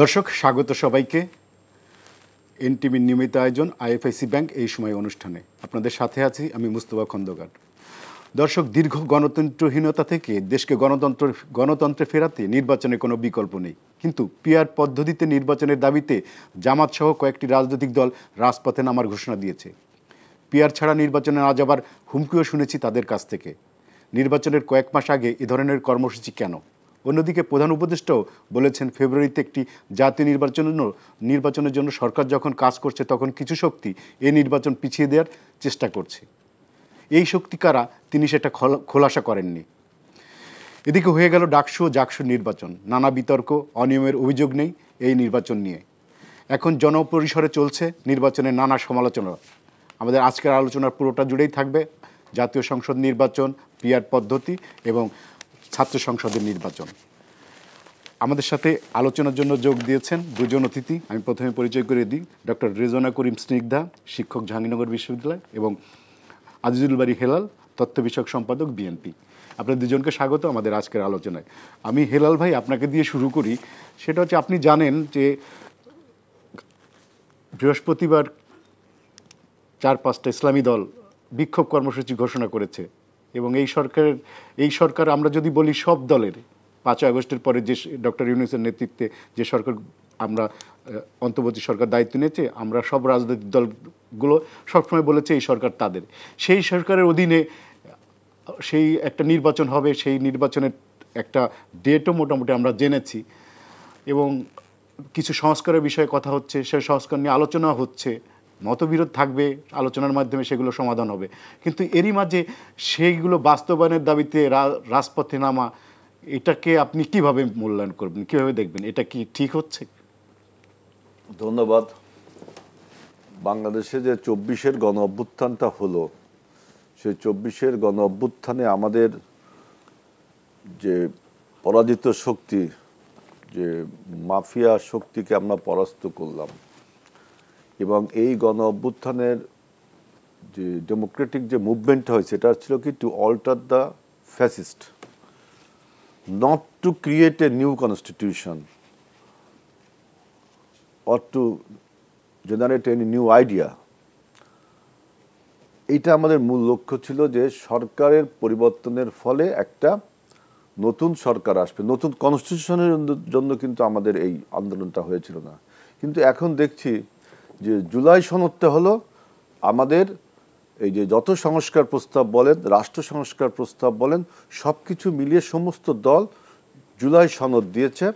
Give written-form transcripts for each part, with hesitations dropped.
দর্শক স্বাগত সবাইকে এনটিভির নিয়মিত আয়োজন আইএফআইসি ব্যাংক এই সময় অনুষ্ঠানে আপনাদের সাথে আছি আমি মুস্তফা খন্দকার। দর্শক, দীর্ঘ গণতন্ত্রহীনতা থেকে দেশকে গণতন্ত্রে ফেরাতে নির্বাচনের কোনো বিকল্প নেই, কিন্তু পিআর পদ্ধতিতে নির্বাচনের দাবিতে জামাত সহ কয়েকটি রাজনৈতিক দল রাজপথে নামার ঘোষণা দিয়েছে। পিআর ছাড়া নির্বাচনে না যাবার হুমকিও শুনেছি তাদের কাছ থেকে। নির্বাচনের কয়েক মাস আগে এ ধরনের কর্মসূচি কেন? অন্যদিকে প্রধান উপদেষ্টাও বলেছেন, ফেব্রুয়ারিতে একটি জাতীয় নির্বাচনের জন্য সরকার যখন কাজ করছে তখন কিছু শক্তি এই নির্বাচন পিছিয়ে দেওয়ার চেষ্টা করছে। এই শক্তি কারা তিনি সেটা খোলাসা করেননি। এদিকে হয়ে গেল ডাকসু ও জাকসু নির্বাচন, নানা বিতর্ক, অনিয়মের অভিযোগ নেই এই নির্বাচন নিয়ে। এখন জনপরিসরে চলছে নির্বাচনের নানা সমালোচনা। আমাদের আজকের আলোচনার পুরোটা জুড়েই থাকবে জাতীয় সংসদ নির্বাচন, পিআর পদ্ধতি এবং ছাত্র সংসদের নির্বাচন। আমাদের সাথে আলোচনার জন্য যোগ দিয়েছেন দুজন অতিথি। আমি প্রথমে পরিচয় করে দিই, ডক্টর রেজনা করিম স্নিগ্ধা, শিক্ষক, জাহাঙ্গীরনগর বিশ্ববিদ্যালয়, এবং আজিজুল বারী হেলাল, তথ্য বিষয়ক সম্পাদক, বিএনপি। আপনাদের দুজনকে স্বাগত আমাদের আজকের আলোচনায়। আমি হেলাল ভাই আপনাকে দিয়ে শুরু করি। সেটা হচ্ছে, আপনি জানেন যে বৃহস্পতিবার 4-5টা ইসলামী দল বিক্ষোভ কর্মসূচি ঘোষণা করেছে, এবং এই সরকার আমরা যদি বলি সব দলের 5 আগস্টের পরে যে ডক্টর ইউনূসের নেতৃত্বে যে সরকার আমরা অন্তর্বর্তী সরকার দায়িত্ব নিয়েছে, আমরা সব রাজনৈতিক দলগুলো সবসময় বলেছে এই সরকার তাদের। সেই সরকারের অধীনে সেই একটা নির্বাচন হবে, সেই নির্বাচনের একটা ডেটও মোটামুটি আমরা জেনেছি, এবং কিছু সংস্কারের বিষয়ে কথা হচ্ছে, সেই সংস্কার নিয়ে আলোচনা হচ্ছে। মতবিরোধ থাকবে, আলোচনার মাধ্যমে সেগুলো সমাধান হবে, কিন্তু এরই মাঝে সেইগুলো বাস্তবায়নের দাবিতে রাজপথে নামা, এটাকে আপনি কিভাবে মূল্যায়ন করবেন, কিভাবে দেখবেন? এটা কি ঠিক হচ্ছে? ধন্যবাদ। বাংলাদেশে যে 24-এর গণ অভ্যুত্থানটা হলো, সেই 24-এর গণ অভ্যুত্থানে আমাদের যে পরাজিত শক্তি, যে মাফিয়া শক্তিকে আমরা পরাস্ত করলাম, এবং এই গণ অভ্যুত্থানের যে ডেমোক্রেটিক যে মুভমেন্ট হয়েছে, এটা ছিল কি to alter the fascist, not to create a new constitution or to generate any new idea. এইটা আমাদের মূল লক্ষ্য ছিল, যে সরকারের পরিবর্তনের ফলে একটা নতুন সরকার আসবে, নতুন কনস্টিটিউশনের জন্য কিন্তু আমাদের এই আন্দোলনটা হয়েছিল না। কিন্তু এখন দেখছি যে জুলাই সনদটা হলো আমাদের এই যে যত সংস্কার প্রস্তাব বলেন, রাষ্ট্র সংস্কার প্রস্তাব বলেন, সব কিছু মিলিয়ে সমস্ত দল জুলাই সনদ দিয়েছে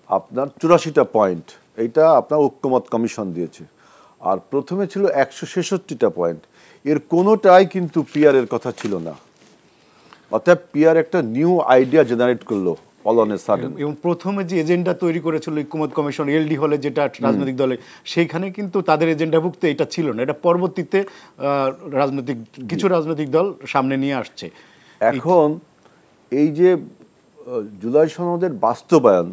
আপনার 84টা পয়েন্ট। এইটা আপনার ঐক্যমত কমিশন দিয়েছে। আর প্রথমে ছিল 166টা পয়েন্ট। এর কোনোটাই কিন্তু পিআরের কথা ছিল না। অর্থাৎ পিআর একটা নিউ আইডিয়া জেনারেট করলো অল অন এ সাডেন। এবং প্রথমে যে এজেন্ডা তৈরি করেছিল ঐক্যমত কমিশন এলডি হলে, যেটা রাজনৈতিক দলে, সেইখানে কিন্তু তাদের এজেন্ডাভুক্ত এটা ছিল না। এটা পরবর্তীতে কিছু রাজনৈতিক দল সামনে নিয়ে আসছে। এখন এই যে জুলাই সনদের বাস্তবায়ন,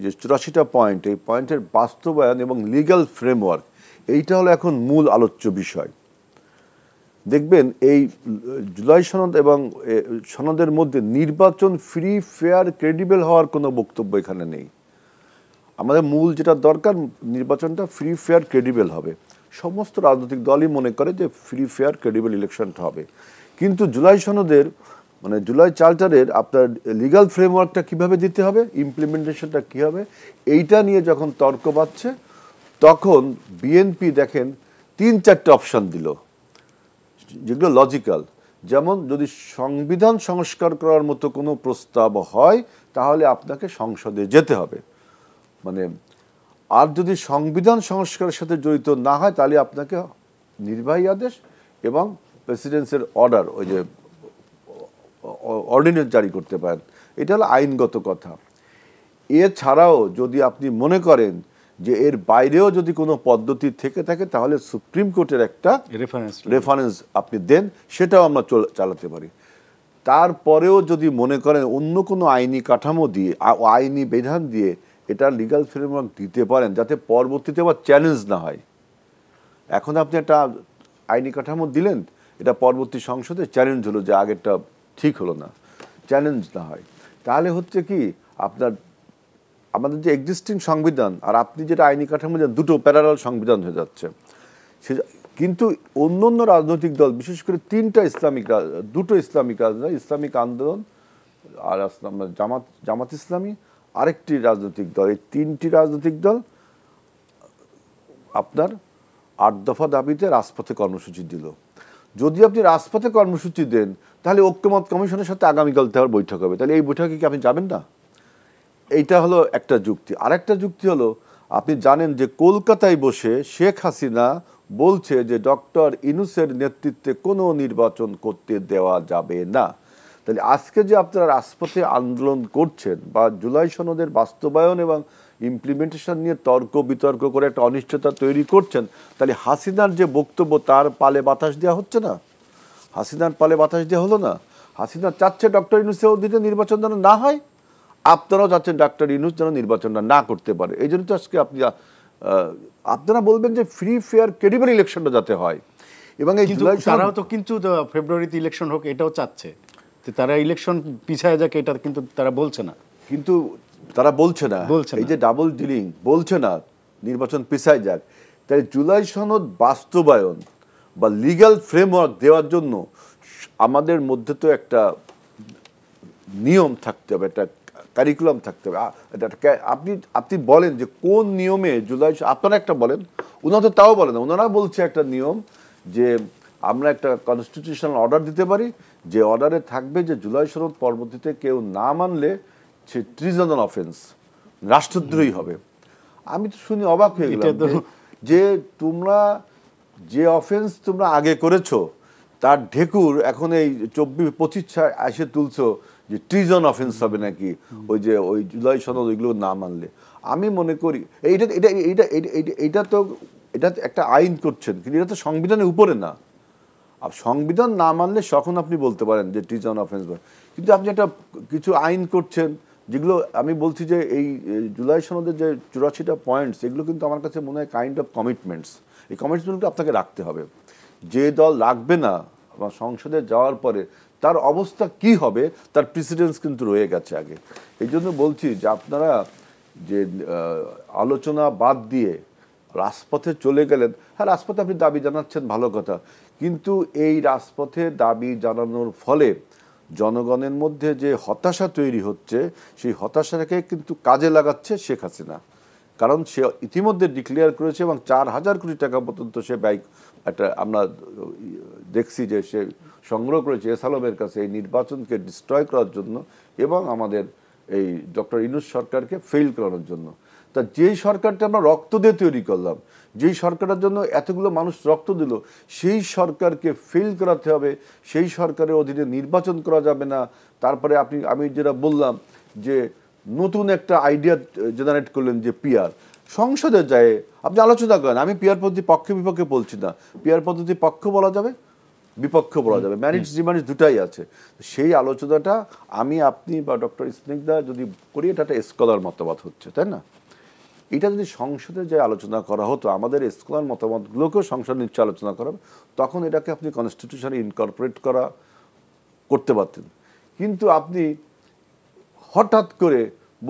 যে 84টা পয়েন্ট, এই পয়েন্টের বাস্তবায়ন এবং লিগ্যাল ফ্রেমওয়ার্ক, এইটা হলো এখন মূল আলোচ্য বিষয়। দেখবেন এই জুলাই সনদ এবং সনদের মধ্যে নির্বাচন ফ্রি, ফেয়ার, ক্রেডিবল হওয়ার কোনো বক্তব্য এখানে নেই। আমাদের মূল যেটা দরকার, নির্বাচনটা ফ্রি, ফেয়ার, ক্রেডিবল হবে। সমস্ত রাজনৈতিক দলই মনে করে যে ফ্রি, ফেয়ার, ক্রেডিবল ইলেকশনটা হবে। কিন্তু জুলাই সনদের মানে জুলাই চার্টারের আপনার লিগ্যাল ফ্রেমওয়ার্কটা কীভাবে দিতে হবে, ইমপ্লিমেন্টেশনটা কী হবে, এইটা নিয়ে যখন তর্ক বাড়ছে, তখন বিএনপি দেখেন 3-4টে অপশান দিল, যেগুলো লজিক্যাল। যেমন, যদি সংবিধান সংস্কার করার মতো কোনো প্রস্তাব হয় তাহলে আপনাকে সংসদে যেতে হবে, মানে, আর যদি সংবিধান সংস্কারের সাথে জড়িত না হয় তাহলে আপনাকে নির্বাহী আদেশ এবং প্রেসিডেন্সের অর্ডার, ওই যে অর্ডিন্যান্স জারি করতে পারেন। এটা হলো আইনগত কথা। এছাড়াও যদি আপনি মনে করেন যে এর বাইরেও যদি কোনো পদ্ধতি থেকে থাকে, তাহলে সুপ্রিম কোর্টের একটা রেফারেন্স আপনি দেন, সেটাও আমরা চালাতে পারি। তারপরেও যদি মনে করেন অন্য কোনো আইনি কাঠামো দিয়ে, আইনি বিধান দিয়ে এটা লিগ্যাল ফ্রেমওয়ার্ক দিতে পারেন, যাতে পরবর্তীতে আবার চ্যালেঞ্জ না হয়। এখন আপনি একটা আইনি কাঠামো দিলেন, এটা পরবর্তী সংসদে চ্যালেঞ্জ হলো যে আগেরটা ঠিক হলো না, চ্যালেঞ্জ না হয়, তাহলে হচ্ছে কি আপনার আমাদের যে এক্সিস্টিং সংবিধান আর আপনি যেটা আইনি কাঠামো, দুটো প্যারালাল সংবিধান হয়ে যাচ্ছে। কিন্তু অন্য অন্য রাজনৈতিক দল, বিশেষ করে দুটো ইসলামিক রাজনৈতিক, ইসলামিক আন্দোলন আর জামাত ইসলামী, আরেকটি রাজনৈতিক দল, এই তিনটি রাজনৈতিক দল আপনার 8 দফা দাবিতে রাজপথে কর্মসূচি দিল। যদি আপনি রাজপথে কর্মসূচি দেন, তাহলে ঐক্যমত কমিশনের সাথে আগামীকাল থেকে বৈঠক হবে, তাহলে এই বৈঠকে কি আপনি যাবেন না? এইটা হলো একটা যুক্তি। আরেকটা যুক্তি হলো, আপনি জানেন যে কলকাতায় বসে শেখ হাসিনা বলছে যে ডক্টর ইউনূসের নেতৃত্বে কোনো নির্বাচন করতে দেওয়া যাবে না। তাহলে আজকে যে আপনারা রাজপথে আন্দোলন করছেন বা জুলাই সনদের বাস্তবায়ন এবং ইমপ্লিমেন্টেশন নিয়ে তর্ক বিতর্ক করে একটা অনিশ্চয়তা তৈরি করছেন, তাহলে হাসিনার যে বক্তব্য তার পালে বাতাস দেওয়া হচ্ছে না? হাসিনার পালে বাতাস দেওয়া হলো না? হাসিনা চাচ্ছে ডক্টর ইউনূসের অধীনে নির্বাচন যেন না হয়, আপনারাও চাচ্ছেন ডক্টর ইউনূস যেন নির্বাচনটা না করতে পারে। এই জন্য তো আজকে আপনারা বলবেন যে ফ্রি ফেয়ার ক্রেডিবল ইলেকশনটা যাতে হয়। এবং এই তারাও তো কিন্তু ফেব্রুয়ারিতে ইলেকশন হোক এটাও চাচ্ছে, তারা ইলেকশন পিছায় যাক এটা কিন্তু তারা বলছে না। কিন্তু তারা বলছে না, এই যে ডাবল ডিলিং, বলছে না নির্বাচন পিছায় যাক। তাই জুলাই সনদ বাস্তবায়ন বা লিগ্যাল ফ্রেমওয়ার্ক দেওয়ার জন্য আমাদের মধ্যে তো একটা নিয়ম থাকতে হবে, একটা কারিকুলাম থাকতে হবে। আপনি বলেন যে কোন নিয়মে জুলাই, আপনারা একটা বলেন, ওনারা তো তাও বলেন না। ওনারা বলছে একটা নিয়ম যে আমরা একটা কনস্টিটিউশনাল অর্ডার দিতে পারি, যে অর্ডারে থাকবে যে জুলাই সনদ পরবর্তীতে কেউ না মানলে সে ট্রিজনাল অফেন্স, রাষ্ট্রদ্রোহী হবে। আমি তো শুনি অবাক হয়ে গেলাম যে তোমরা যে অফেন্স তোমরা আগে করেছো তার ঢেকুর এখন এই 24-25 এসে তুলছো যে ট্রিজন অফেন্স হবে নাকি ওই জুলাই সনদ ওইগুলো না মানলে। আমি মনে করি এইটা তো একটা আইন করছেন, কিন্তু এটা তো সংবিধানের উপরে না। আর সংবিধান না মানলে তখন আপনি বলতে পারেন যে ট্রিজন অফেন্স, কিন্তু আপনি একটা কিছু আইন করছেন যেগুলো আমি বলছি যে এই জুলাই সনদের যে 84টা পয়েন্টস, এগুলো কিন্তু আমার কাছে মনে হয় কাইন্ড অফ কমিটমেন্টস। এই কমিটমেন্টগুলো আপনাকে রাখতে হবে। যে দল রাখবে না বা সংসদে যাওয়ার পরে তার অবস্থা কি হবে তার প্রেসিডেন্স কিন্তু রয়ে গেছে আগে। এই জন্য বলছি যে আপনারা যে আলোচনা বাদ দিয়ে রাজপথে চলে গেলেন, হ্যাঁ রাজপথে আপনি দাবি জানাচ্ছেন, ভালো কথা, কিন্তু এই রাজপথে দাবি জানানোর ফলে জনগণের মধ্যে যে হতাশা তৈরি হচ্ছে, সেই হতাশাকে কিন্তু কাজে লাগাচ্ছে শেখ হাসিনা। কারণ সে ইতিমধ্যে ডিক্লেয়ার করেছে এবং 4,000 কোটি টাকা পর্যন্ত সে ব্যয়, একটা আমরা দেখছি যে সে সংগ্রহ করেছে এসালমের কাছে এই নির্বাচনকে ডিস্ট্রয় করার জন্য এবং আমাদের এই ডক্টর ইউনূস সরকারকে ফেল করানোর জন্য। তা যেই সরকারটা আমরা রক্ত দিয়ে তৈরি করলাম, যেই সরকারের জন্য এতগুলো মানুষ রক্ত দিল, সেই সরকারকে ফেল করাতে হবে, সেই সরকারের অধীনে নির্বাচন করা যাবে না। তারপরে আমি যেটা বললাম যে নতুন একটা আইডিয়া জেনারেট করলেন যে পিআর, সংসদে যায় আপনি আলোচনা করেন। আমি পিআর পদ্ধতি পক্ষে বিপক্ষে বলছি না, পিআর পদ্ধতি পক্ষ বলা যাবে, বিপক্ষ বলা যাবে, ম্যারিটস ডিমেরিটস দুটাই আছে। সেই আলোচনাটা আপনি বা ডক্টর স্নিগ্ধা যদি করি, এটা একটা স্কলার মতামত হচ্ছে, তাই না? এটা যদি সংসদে যে আলোচনা করা হতো, আমাদের স্কলার মতামতগুলোকেও সংসদ নিচ্ছে আলোচনা করা, তখন এটাকে আপনি কনস্টিটিউশনে ইনকর্পোরেট করতে পারতেন। কিন্তু আপনি হঠাৎ করে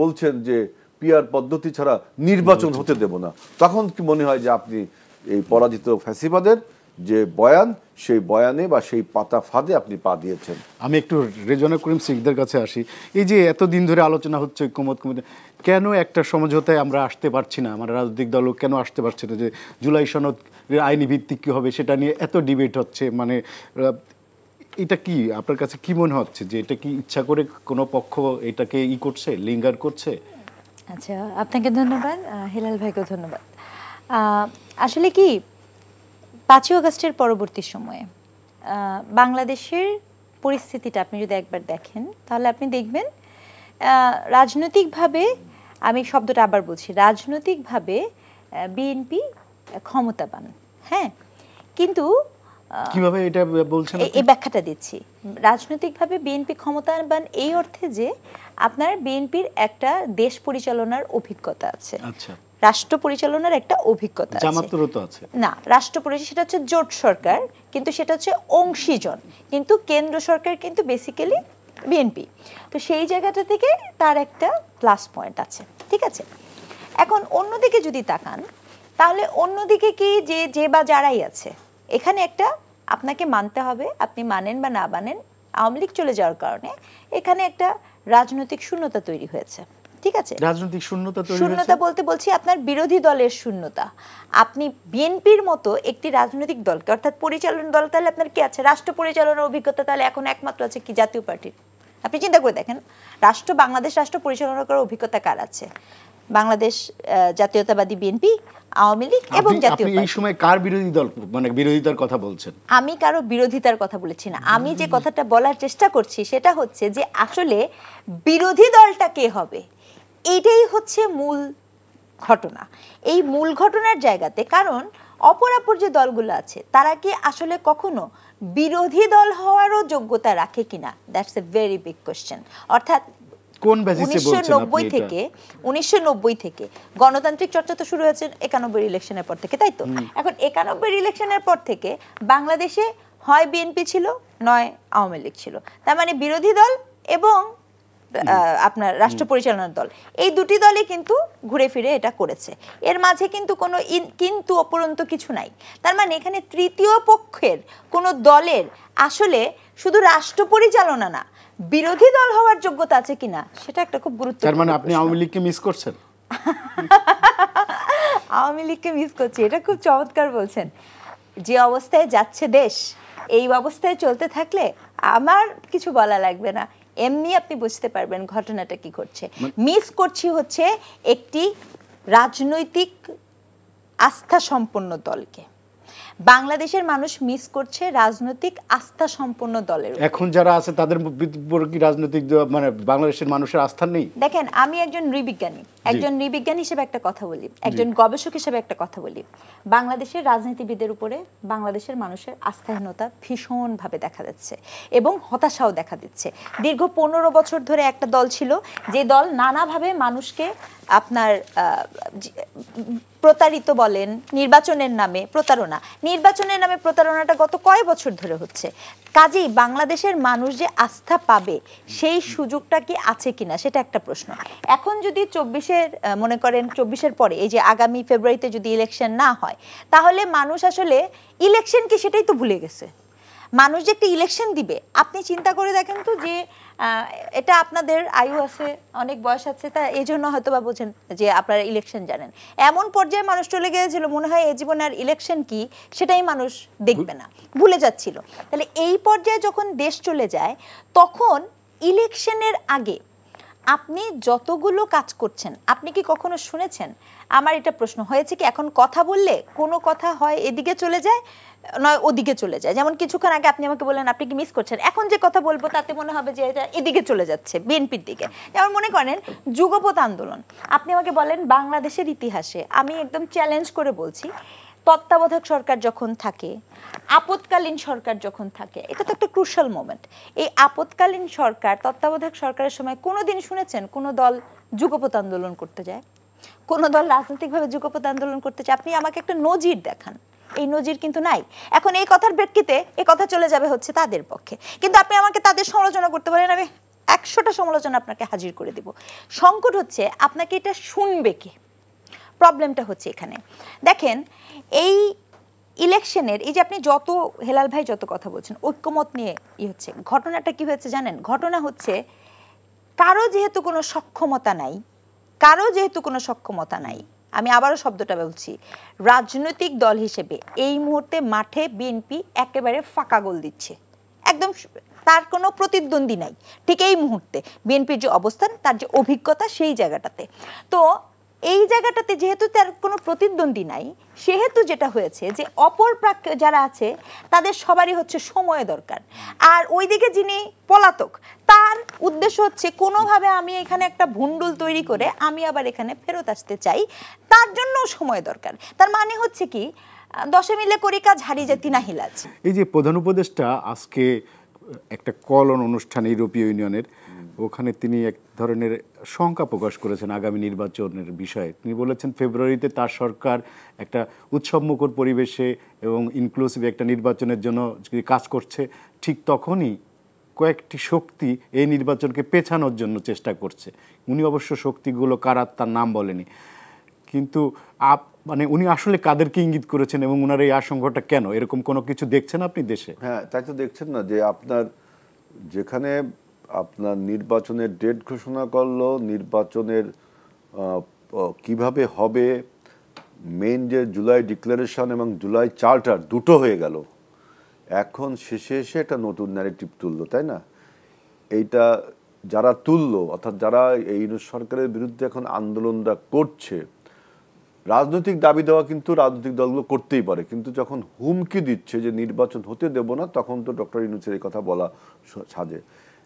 বলছেন যে পিআর পদ্ধতি ছাড়া নির্বাচন হতে দেব না, তখন কি মনে হয় যে আপনি এই পরাজিত ফ্যাসিবাদের যে বয়ান, সেই বয়ানে বা সেই পাতা ফাঁদে আপনি পা দিয়েছেন। আমি একটু রেজওয়ানা করিম সিকদার কাছে আসি। এই যে এতদিন ধরে আলোচনা হচ্ছে ঐক্যমত কমিটি, কেন একটা সমঝোতায় আমরা আসতে পারছি না? আমার রাজনৈতিক দলও কেন আসতে পারছে না? যে জুলাই সনদ আইনি ভিত্তিক কী হবে সেটা নিয়ে এত ডিবেট হচ্ছে, মানে এটা কি আপনার কাছে কি মনে হচ্ছে যে এটা কি ইচ্ছা করে কোনো পক্ষ এটাকে করছে, লিঙ্গার করছে? আচ্ছা, আপনাকে ধন্যবাদ, হেলাল ভাইকেও ধন্যবাদ। আসলে কি 5ই আগস্টের পরবর্তী সময়ে বাংলাদেশের পরিস্থিতিটা আপনি যদি একবার দেখেন, তাহলে আপনি দেখবেন রাজনৈতিকভাবে, আমি শব্দটা আবার বলছি, রাজনৈতিকভাবে বিএনপি ক্ষমতাবান, হ্যাঁ, কিন্তু কিভাবে এটা বলছেন? এই ব্যাখ্যাটা দিচ্ছি। রাজনৈতিকভাবে বিএনপি ক্ষমতাবান এই অর্থে যে আপনার বিএনপির একটা দেশ পরিচালনার অভিজ্ঞতা আছে, আচ্ছা, রাষ্ট্র পরিচালনার একটা অভিজ্ঞতা আছে। জামাতেরও তো আছে না, রাষ্ট্র পরিচালনা সেটা হচ্ছে জোট সরকার, কিন্তু সেটা হচ্ছে অংশীজন, কিন্তু কেন্দ্র সরকার কিন্তু বেসিক্যালি বিএনপি। তো সেই জায়গাটা থেকে তার একটা প্লাস পয়েন্ট আছে। ঠিক আছে, এখন অন্যদিকে যদি তাকান তাহলে অন্যদিকে কি যে বা যারাই আছে এখানে একটা আপনাকে মানতে হবে, আপনি মানেন বা না মানেন, আওয়ামী লীগ চলে যাওয়ার কারণে এখানে একটা রাজনৈতিক শূন্যতা তৈরি হয়েছে। ঠিক আছে, রাজনৈতিক শূন্যতা তৈরি হয়েছে। শূন্যতা বলতে বলছি আপনার বিরোধী দলের শূন্যতা। আপনি বিএনপির মতো একটি রাজনৈতিক দলকে, অর্থাৎ পরিচালনা দল, তাহলে আপনার কি আছে? রাষ্ট্র পরিচালনার অভিজ্ঞতা তাহলে এখন একমাত্র আছে কি? জাতীয় পার্টির। আপনি চিন্তা করে দেখেন, বাংলাদেশ রাষ্ট্র পরিচালনা করার অভিজ্ঞতা কার আছে? বাংলাদেশ জাতীয়তাবাদী বিএনপি, আওয়ামী লীগ এবং জাতীয় পার্টি। এই সময় কার বিরোধী দল, মানে বিরোধিতার কথা বলছেন? আমি কারো বিরোধিতার কথা বলেছি না। আমি যে কথাটা বলার চেষ্টা করছি সেটা হচ্ছে যে আসলে বিরোধী দলটা কে হবে, এটাই হচ্ছে মূল ঘটনা। এই মূল ঘটনার জায়গাতে, কারণ অপরাপর যে দলগুলো আছে তারা কি আসলে কখনো বিরোধী দল হওয়ারও যোগ্যতা রাখে কিনা, that's a very big question. অর্থাৎ কোন বেসিসে বলছেন আপনি এটা? 1990 থেকে গণতান্ত্রিক চর্চা তো শুরু হয়েছে 91 ইলেকশনের পর থেকে, তাই তো? এখন 91 ইলেকশনের পর থেকে বাংলাদেশে হয় বিএনপি ছিল, নয় আওয়ামী লীগ ছিল। তার মানে বিরোধী দল এবং আপনার রাষ্ট্র পরিচালনার দল, এই দুটি দলই কিন্তু ঘুরে ফিরে এটা করেছে। এর মাঝে কিন্তু কোনো কিন্তু অপরন্ত কিছু নাই। তার মানে এখানে তৃতীয় পক্ষের কোনো দলের আসলে শুধু রাষ্ট্র পরিচালনা না, বিরোধী দল হওয়ার যোগ্যতা আছে কিনা সেটা একটা খুব গুরুত্বপূর্ণ। তার মানে আপনি আওয়ামী লীগকে মিস করছেন? আওয়ামী লীগকে মিস করছি, এটা খুব চমৎকার বলছেন। যে অবস্থায় যাচ্ছে দেশ, এই অবস্থায় চলতে থাকলে আমার কিছু বলা লাগবে না, এমনি আপনি বুঝতে পারবেন ঘটনাটা কি ঘটছে। মিস করছি হচ্ছে একটি রাজনৈতিক আস্থা সম্পন্ন দলকে। বাংলাদেশের মানুষ মিস করছে রাজনৈতিক আস্থা সম্পন্ন দলের। এখন যারা আছে তাদের উপর কি রাজনৈতিক মানে বাংলাদেশের মানুষের আস্থা নেই? দেখেন, আমি একজন নৃবিজ্ঞানী হিসেবে একটা কথা বলি, একজন গবেষক হিসেবে একটা কথা বলি। বাংলাদেশের রাজনীতিবিদের উপরে বাংলাদেশের মানুষের আস্থাহীনতা ভীষণভাবে দেখা যাচ্ছে এবং হতাশাও দেখা দিচ্ছে। দীর্ঘ 15 বছর ধরে একটা দল ছিল, যে দল নানাভাবে মানুষকে আপনার প্রতারিত বলেন, নির্বাচনের নামে প্রতারণাটা গত কয়েক বছর ধরে হচ্ছে। কাজেই বাংলাদেশের মানুষ যে আস্থা পাবে সেই সুযোগটা কি আছে কিনা সেটা একটা প্রশ্ন। এখন যদি 24-এর মনে করেন 24-এর পরে, এই যে আগামী ফেব্রুয়ারিতে যদি ইলেকশন না হয়, তাহলে মানুষ আসলে ইলেকশন কি সেটাই তো ভুলে গেছে। মানুষ যে একটা ইলেকশন দিবে, আপনি চিন্তা করে দেখেন তো, যে এটা আপনাদের আয়ু আছে, অনেক বয়স আছে, তা এই জন্য হয়তো বা বোঝেন যে আপনারা ইলেকশন জানেন। এমন পর্যায়ে মানুষ চলে গিয়েছিল, মনে হয় এই জীবনে আর ইলেকশন কি সেটাই মানুষ দেখবে না, ভুলে যাচ্ছিল। তাহলে এই পর্যায়ে যখন দেশ চলে যায়, তখন ইলেকশনের আগে আপনি যতগুলো কাজ করছেন, আপনি কি কখনো শুনেছেন? আমার এটা প্রশ্ন হয়েছে কি, এখন কথা বললে কোনো কথা হয় এদিকে চলে যায়, নয় ওদিকে চলে যায়। যেমন কিছুক্ষণ আগে আপনি আমাকে বললেন আপনি কি মিস করছেন, এখন যে কথা বলবো তাতে মনে হবে যে এটা এদিকে চলে যাচ্ছে, বিএনপির দিকে। যেমন মনে করেন যুগপৎ আন্দোলন, আপনি আমাকে বলেন বাংলাদেশের ইতিহাসে, আমি একদম চ্যালেঞ্জ করে বলছি, তত্ত্বাবধায়ক সরকার যখন থাকে, আপৎকালীন সরকার যখন থাকে, এটা তো একটা ক্রুশাল মোমেন্ট। এই আপৎকালীন সরকার, তত্ত্বাবধায়ক সরকারের সময় কোনোদিন শুনেছেন কোনো দল যুগপৎ আন্দোলন করতে যায়? কোনো দল রাজনৈতিকভাবে যুগপৎ আন্দোলন করতে চায়? আপনি আমাকে একটা নজির দেখান। এই নজির কিন্তু নাই। এখন এই কথার প্রেক্ষিতে এই কথা চলে যাবে হচ্ছে তাদের পক্ষে, কিন্তু আপনি আমাকে তাদের সমালোচনা করতে পারেন, আমি 100টা সমালোচনা আপনাকে হাজির করে দেব। সংকট হচ্ছে আপনাকে এটা শুনবে কে, প্রবলেমটা হচ্ছে এখানে। দেখেন, এই ইলেকশনের এই যে আপনি যত, হেলাল ভাই যত কথা বলছেন ঐক্যমত নিয়ে হচ্ছে, ঘটনাটা কি হয়েছে জানেন? ঘটনা হচ্ছে কারো যেহেতু কোনো সক্ষমতা নাই, আমি আবারও শব্দটা বলছি, রাজনৈতিক দল হিসেবে এই মুহূর্তে মাঠে বিএনপি একেবারে ফাঁকা গোল দিচ্ছে, একদম তার কোনো প্রতিদ্বন্দ্বী নাই। ঠিক এই মুহূর্তে বিএনপির যে অবস্থান, তার যে অভিজ্ঞতা, সেই জায়গাটাতে, তো এই জায়গাটাতে যেহেতু তার কোনো প্রতিদ্বন্দ্বী নাই, সেহেতু যেটা হয়েছে যে অপর যারা আছে তাদের সবারই হচ্ছে সময় দরকার। আর ওইদিকে যিনি পলাতক, তার উদ্দেশ্য হচ্ছে কোনোভাবে আমি এখানে একটা ভুন্ডুল তৈরি করে আমি আবার এখানে ফেরত আসতে চাই, তার জন্য সময় দরকার। তার মানে হচ্ছে কি, 10 মিলে করি কাজ, হারিয়ে যায় তিনা হিলাজ। এই যে প্রধান উপদেষ্টা আজকে একটা কলন অনুষ্ঠান ইউরোপীয় ইউনিয়নের, ওখানে তিনি এক ধরনের শঙ্কা প্রকাশ করেছেন আগামী নির্বাচনের বিষয়ে। তিনি বলেছেন ফেব্রুয়ারিতে তার সরকার একটা উৎসবমুখর পরিবেশে এবং ইনক্লুসিভ একটা নির্বাচনের জন্য কাজ করছে, ঠিক তখনই কয়েকটি শক্তি এই নির্বাচনকে পেছানোর জন্য চেষ্টা করছে। উনি অবশ্য শক্তিগুলো কারা তার নাম বলেনি, কিন্তু মানে উনি আসলে কাদেরকে ইঙ্গিত করেছেন এবং ওনার এই আশঙ্কাটা কেন, এরকম কোনো কিছু দেখছেন আপনি দেশে? হ্যাঁ, তাই তো দেখছেন না যে আপনার যেখানে আপনার নির্বাচনের ডেট ঘোষণা করলো, নির্বাচনের কিভাবে হবে, মেইন যে জুলাই ডিক্লারেশন এবং জুলাই চার্টার দুটো হয়ে গেল, এখন শেষে এসে একটা নতুন ন্যারেটিভ তুললো, তাই না? এইটা যারা তুললো, অর্থাৎ যারা এই সরকারের বিরুদ্ধে এখন আন্দোলনটা করছে, রাজনৈতিক দাবি দেওয়া কিন্তু রাজনৈতিক দলগুলো করতেই পারে, কিন্তু যখন হুমকি দিচ্ছে যে নির্বাচন হতে দেব না, তখন তো ডক্টর ইউনূসের এই কথা বলা সাজে।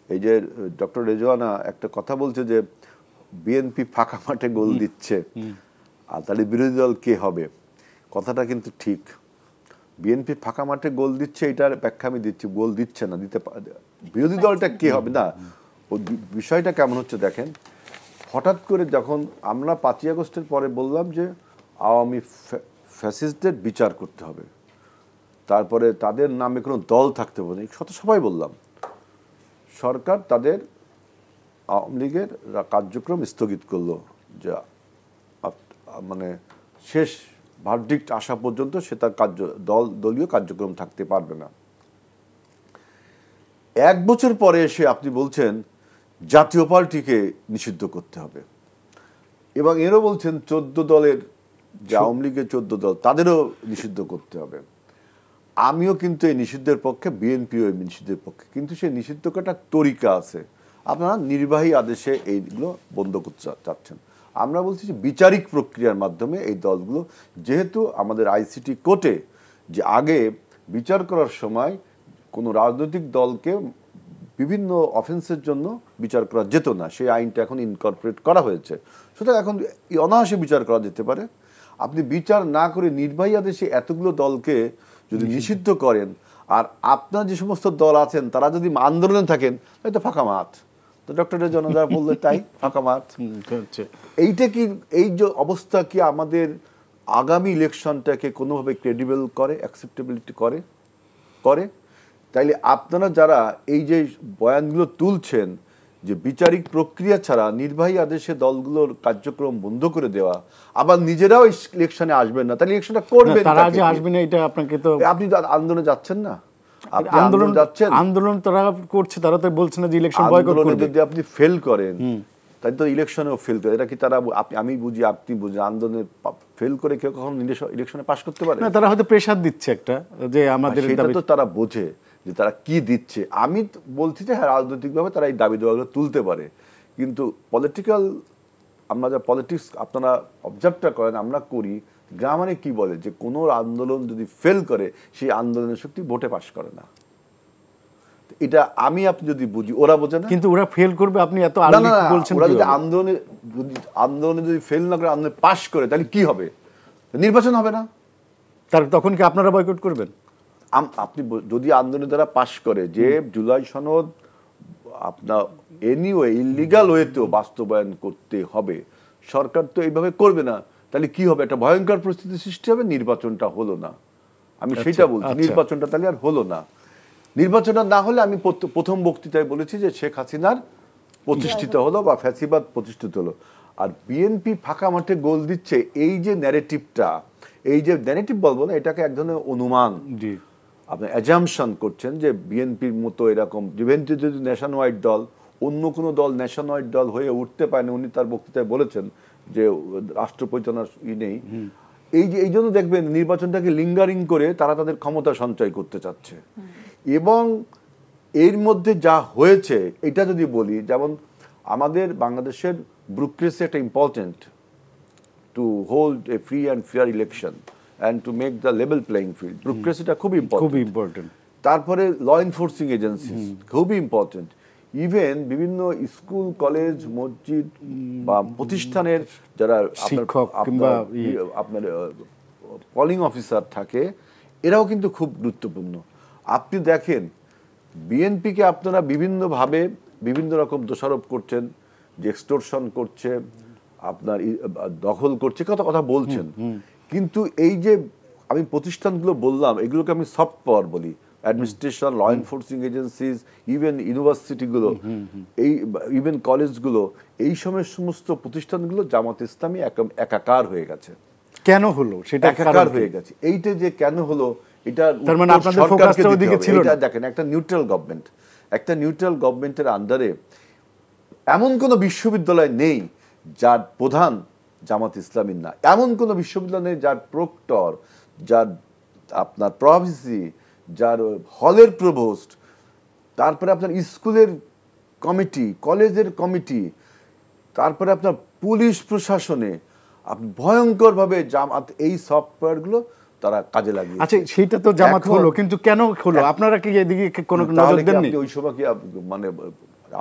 এই যে ডক্টর রেজওয়ানা একটা কথা বলছে যে বিএনপি ফাঁকা মাঠে গোল দিচ্ছে, আর তাহলে বিরোধী দল কে হবে, কথাটা কিন্তু ঠিক। বিএনপি ফাঁকা মাঠে গোল দিচ্ছে, এটার ব্যাখ্যা আমি দিচ্ছি, গোল দিচ্ছে না, বিরোধী দলটা কে হবে না। ও বিষয়টা কেমন হচ্ছে দেখেন, হঠাৎ করে যখন আমরা 5ই আগস্টের পরে বললাম যে আওয়ামী ফ্যাসিস্টদের বিচার করতে হবে, তারপরে তাদের নামে কোনো দল থাকতে পারে, সবাই বললাম, সরকার তাদের আওয়ামী লীগের কার্যক্রম স্থগিত করলো, যা মানে শেষ ভার্ডিক্ট আসা পর্যন্ত সে তার দলীয় কার্যক্রম থাকতে পারবে না। 1 বছর পরে এসে আপনি বলছেন জাতীয় পার্টিকে নিষিদ্ধ করতে হবে, এবং এরও বলছেন 14 দলের, যে আওয়ামী লীগের 14 দল, তাদেরও নিষিদ্ধ করতে হবে। আমিও কিন্তু এই নিষিদ্ধের পক্ষে, বিএনপিও এই নিষিদ্ধের পক্ষে, কিন্তু সেই নিষিদ্ধ করার তরিকা আছে। আপনারা নির্বাহী আদেশে এইগুলো বন্ধ করতে চাচ্ছেন, আমরা বলছি যে বিচারিক প্রক্রিয়ার মাধ্যমে এই দলগুলো, যেহেতু আমাদের আইসিটি কোর্টে যে আগে বিচার করার সময় কোনো রাজনৈতিক দলকে বিভিন্ন অফেন্সের জন্য বিচার করা যেত না, সেই আইনটা এখন ইনকর্পোরেট করা হয়েছে, সুতরাং এখন অনায়াসে বিচার করা যেতে পারে। আপনি বিচার না করে নির্বাহী আদেশে এতগুলো দলকে যদি নিষিদ্ধ করেন, আর আপনার যে সমস্ত দল আছেন তারা যদি আন্দোলনে থাকেন, তাই তো ফাঁকা মাঠ। তো ডক্টর রেজওয়ানা বললে তাই ফাঁকা মাঠ। এইটা কি, এই যে অবস্থা কি আমাদের আগামী ইলেকশনটাকে কোনোভাবে ক্রেডিবল করে, অ্যাকসেপ্টেবিলিটি করে? তাইলে আপনারা যারা এই যে বয়ানগুলো তুলছেন যে বিচারিক প্রক্রিয়া ছাড়া নির্বাহী আদেশে দলগুলোর কার্যক্রম বন্ধ করে দেওয়া, আবার নিজেরাও ইলেকশনে আসবেন না, তাহলে ইলেকশনটা করবেন তারা যে আসবে না, এটা আপনাকে তো, আপনি আন্দোলনে যাচ্ছেন না, আন্দোলন যাচ্ছেন, আন্দোলন তারা করছে, তারা তো বলছে না যে ইলেকশন বয়কট করবে। যদি আপনি ফেল করেন তাই তো ইলেকশনেও ফেল করে, এটা কি তারা, আমি বুঝি আপনি বুঝি, আন্দোলনে ফেল করে কেউ কখনো ইলেকশনে পাস করতে পারে না? তারা হয়তো প্রেসার দিচ্ছে একটা, যে আমাদের, সেটা তো তারা বোঝে যে তারা কি দিচ্ছে। আমি বলছি যে হ্যাঁ, রাজনৈতিকভাবে তারা এই দাবি দেওয়াগুলো তুলতে পারে, কিন্তু পলিটিক্যাল, আমরা যা পলিটিক্স আপনারা অবজার্ভটা করেন, আমরা করি, গ্রামারে কি বলে যে কোনো আন্দোলন যদি ফেল করে, সেই আন্দোলনের শক্তি ভোটে পাস করে না। এটা আমি আপনি যদি বুঝি, ওরা বোঝে না, কিন্তু ওরা ফেল করবে। আপনি এত বলছেন, ওরা যদি আন্দোলনে যদি ফেল না করে, আন্দোলনে পাস করে, তাহলে কি হবে? নির্বাচন হবে না। তখন কি আপনারা বয়কট করবেন? আপনি যদি আন্দোলন দ্বারা পাশ করে যে জুলাই সনদ আপনার এনিওয়ে ইলিগাল ওয়েতেও বাস্তবায়ন করতে হবে, সরকার তো এইভাবে করবে না, তাহলে কি হবে? একটা ভয়ঙ্কর পরিস্থিতি সৃষ্টি হবে, নির্বাচনটা হলো না। আমি সেটা বলছি, নির্বাচনটা তাহলে আর হলো না। নির্বাচনটা না হলে, আমি প্রথম বক্তৃতায় বলেছি যে শেখ হাসিনার প্রতিষ্ঠিত হলো বা ফ্যাসিবাদ প্রতিষ্ঠিত হলো। আর বিএনপি ফাঁকা মাঠে গোল দিচ্ছে, এই যে ন্যারেটিভটা, এই যে ন্যারেটিভ বলবো না, এটাকে এক ধরনের অনুমান, আপনি অ্যাজাম্পশন করছেন যে বিএনপির মতো এরকম, বিএনপি যদি ন্যাশন ওয়াইড দল, অন্য কোনো দল ন্যাশন ওয়াইড দল হয়ে উঠতে পারে না। উনি তার বক্তৃতায় বলেছেন যে রাষ্ট্র পরিচালনার নেই। এই জন্য দেখবেন নির্বাচনটাকে লিঙ্গারিং করে তারা তাদের ক্ষমতা সঞ্চয় করতে চাচ্ছে। এবং এর মধ্যে যা হয়েছে, এটা যদি বলি, যেমন আমাদের বাংলাদেশের ব্যুরোক্রেসি একটা important to hold a free and fair election and to make the level playing field. ব্যুরোক্রেসিটা খুব ইম্পর্টেন্ট। তারপরে ল এনফোর্সিং এজেন্সিস খুবই ইম্পর্টেন্ট। ইভেন বিভিন্ন স্কুল, কলেজ, মসজিদ বা প্রতিষ্ঠানের যারা আপনার পলিং অফিসার থাকে, এরাও কিন্তু খুব গুরুত্বপূর্ণ। আপনি দেখেন বিএনপিকে আপনারা বিভিন্নভাবে বিভিন্ন রকম দোষারোপ করছেন, যে এক্সটর্শন করছে, আপনার দখল করছে, কথা বলছেন, কিন্তু এই যে আমি প্রতিষ্ঠানগুলো বললাম, এগুলোকে আমি সফট পাওয়ার বলি, administration, law enforcing agencies, even ইউনিভার্সিটিগুলো, এই ইভেন কলেজগুলো, এই সমস্ত প্রতিষ্ঠানগুলো জামাত ইসলামী একাকার হয়ে গেছে। কেন হলো সেটা একাকার হয়ে গেছে, এইটা যে কেন হলো এটা তার মানে আপনাদের ফোকাসটা ওদিকে ছিল না। দেখেন, একটা নিউট্রাল গভর্নমেন্টের আন্ডারে এমন কোনো বিশ্ববিদ্যালয় নেই যার প্রধান জামাত ইসলামীর না, এমন কোনো বিশ্ববিদ্যালয় নেই যার প্রক্টর, যার আপনার প্রভিসি, যার হলের প্রভোস্ট, তারপরে আপনার স্কুলের কমিটি, কলেজের কমিটি, তারপরে আপনার পুলিশ প্রশাসনে আপনি ভয়ঙ্করভাবে জামাত এই সফটওয়্যারগুলো তারা কাজে লাগিয়ে। আচ্ছা, সেটা তো জামাত হলো, কিন্তু কেন হলো? আপনারা কি এদিকে কোনো নজর দেননি? ওই সময় কি মানে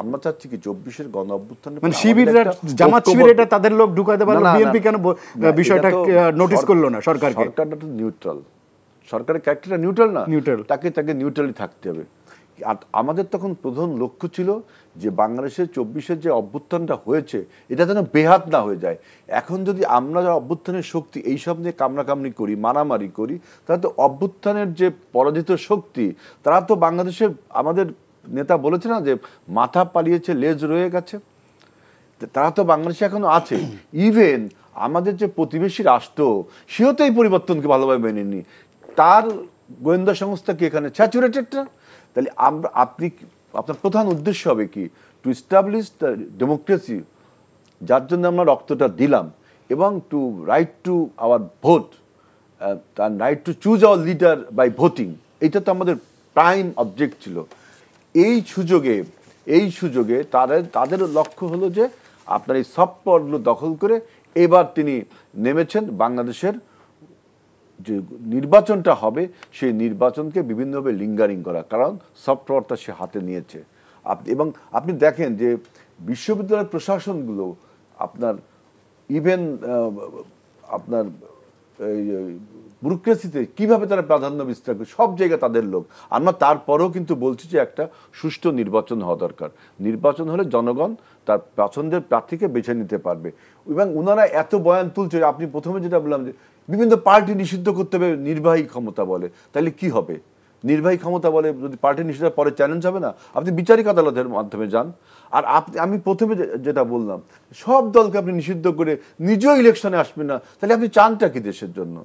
আমরা চাচ্ছি কি 24-এর গণ অভ্যুত্থানে মানে শিবিররা, জামাত শিবির এটা তাদের লোক ঢুকাতে পারলো, বিএনপি কেন বিষয়টা নোটিস করলো না? সরকারটা তো নিউট্রাল, সরকারের ক্যারেক্টারটা নিউট্রাল না, তাকে নিউট্রালি থাকতে হবে। আর আমাদের তখন প্রধান লক্ষ্য ছিল যে বাংলাদেশের 24-এর যে অভ্যুত্থানটা হয়েছে এটা যেন বেহাত না হয়ে যায়। এখন যদি আমরা অভ্যুত্থানের শক্তি এইসব নিয়ে কামড়াকামড়ি করি, মারামারি করি, তাহলে তো অভ্যুত্থানের যে পরাজিত শক্তি তারা তো বাংলাদেশের, আমাদের নেতা বলেছে না যে মাথা পালিয়েছে লেজ রয়ে গেছে, তারা তো বাংলাদেশে এখনো আছে। ইভেন আমাদের যে প্রতিবেশী রাষ্ট্র সেও তো এই পরিবর্তনকে ভালোভাবে মেনেনি, তার গোয়েন্দা সংস্থা কি এখানে স্যাচুরেটেড না? তাহলে আপনার প্রধান উদ্দেশ্য হবে কি? টু এস্টাবলিশ দ্য ডেমোক্রেসি, যার জন্য আমরা রক্তটা দিলাম, এবং to right to our vote, right to choose our leader by voting, এইটা তো আমাদের প্রাইম অবজেক্ট ছিল। এই সুযোগে তাদের লক্ষ্য হলো যে আপনার এই সব পদগুলো দখল করে এবার তিনি নেমেছেন বাংলাদেশের যে নির্বাচনটা হবে সেই নির্বাচনকে বিভিন্নভাবে লিঙ্গারিং করা, কারণ সফট পাওয়ারটা সে হাতে নিয়েছে। এবং আপনি দেখেন যে বিশ্ববিদ্যালয়ের প্রশাসনগুলো আপনার ইভেন আপনার ব্যুরোক্রেসিতে কিভাবে তারা প্রাধান্য বিস্তার করে, সব জায়গায় তাদের লোক। আমরা তারপরেও কিন্তু বলছি যে একটা সুষ্ঠু নির্বাচন হওয়া দরকার। নির্বাচন হলে জনগণ তার পছন্দের প্রার্থীকে বেছে নিতে পারবে। এবং ওনারা এত বয়ান তুলছে, আপনি প্রথমে যেটা বললাম যে বিভিন্ন পার্টি নিষিদ্ধ করতে হবে নির্বাহী ক্ষমতা বলে, তাহলে কি হবে? নির্বাহী ক্ষমতা বলে যদি পার্টি নিষিদ্ধ পরে চ্যালেঞ্জ হবে না? আপনি বিচারিক আদালতের মাধ্যমে যান। আর আমি প্রথমে যেটা বললাম, সব দলকে আপনি নিষিদ্ধ করে নিজেও ইলেকশনে আসবেন না, তাহলে আপনি চানটা কি দেশের জন্য?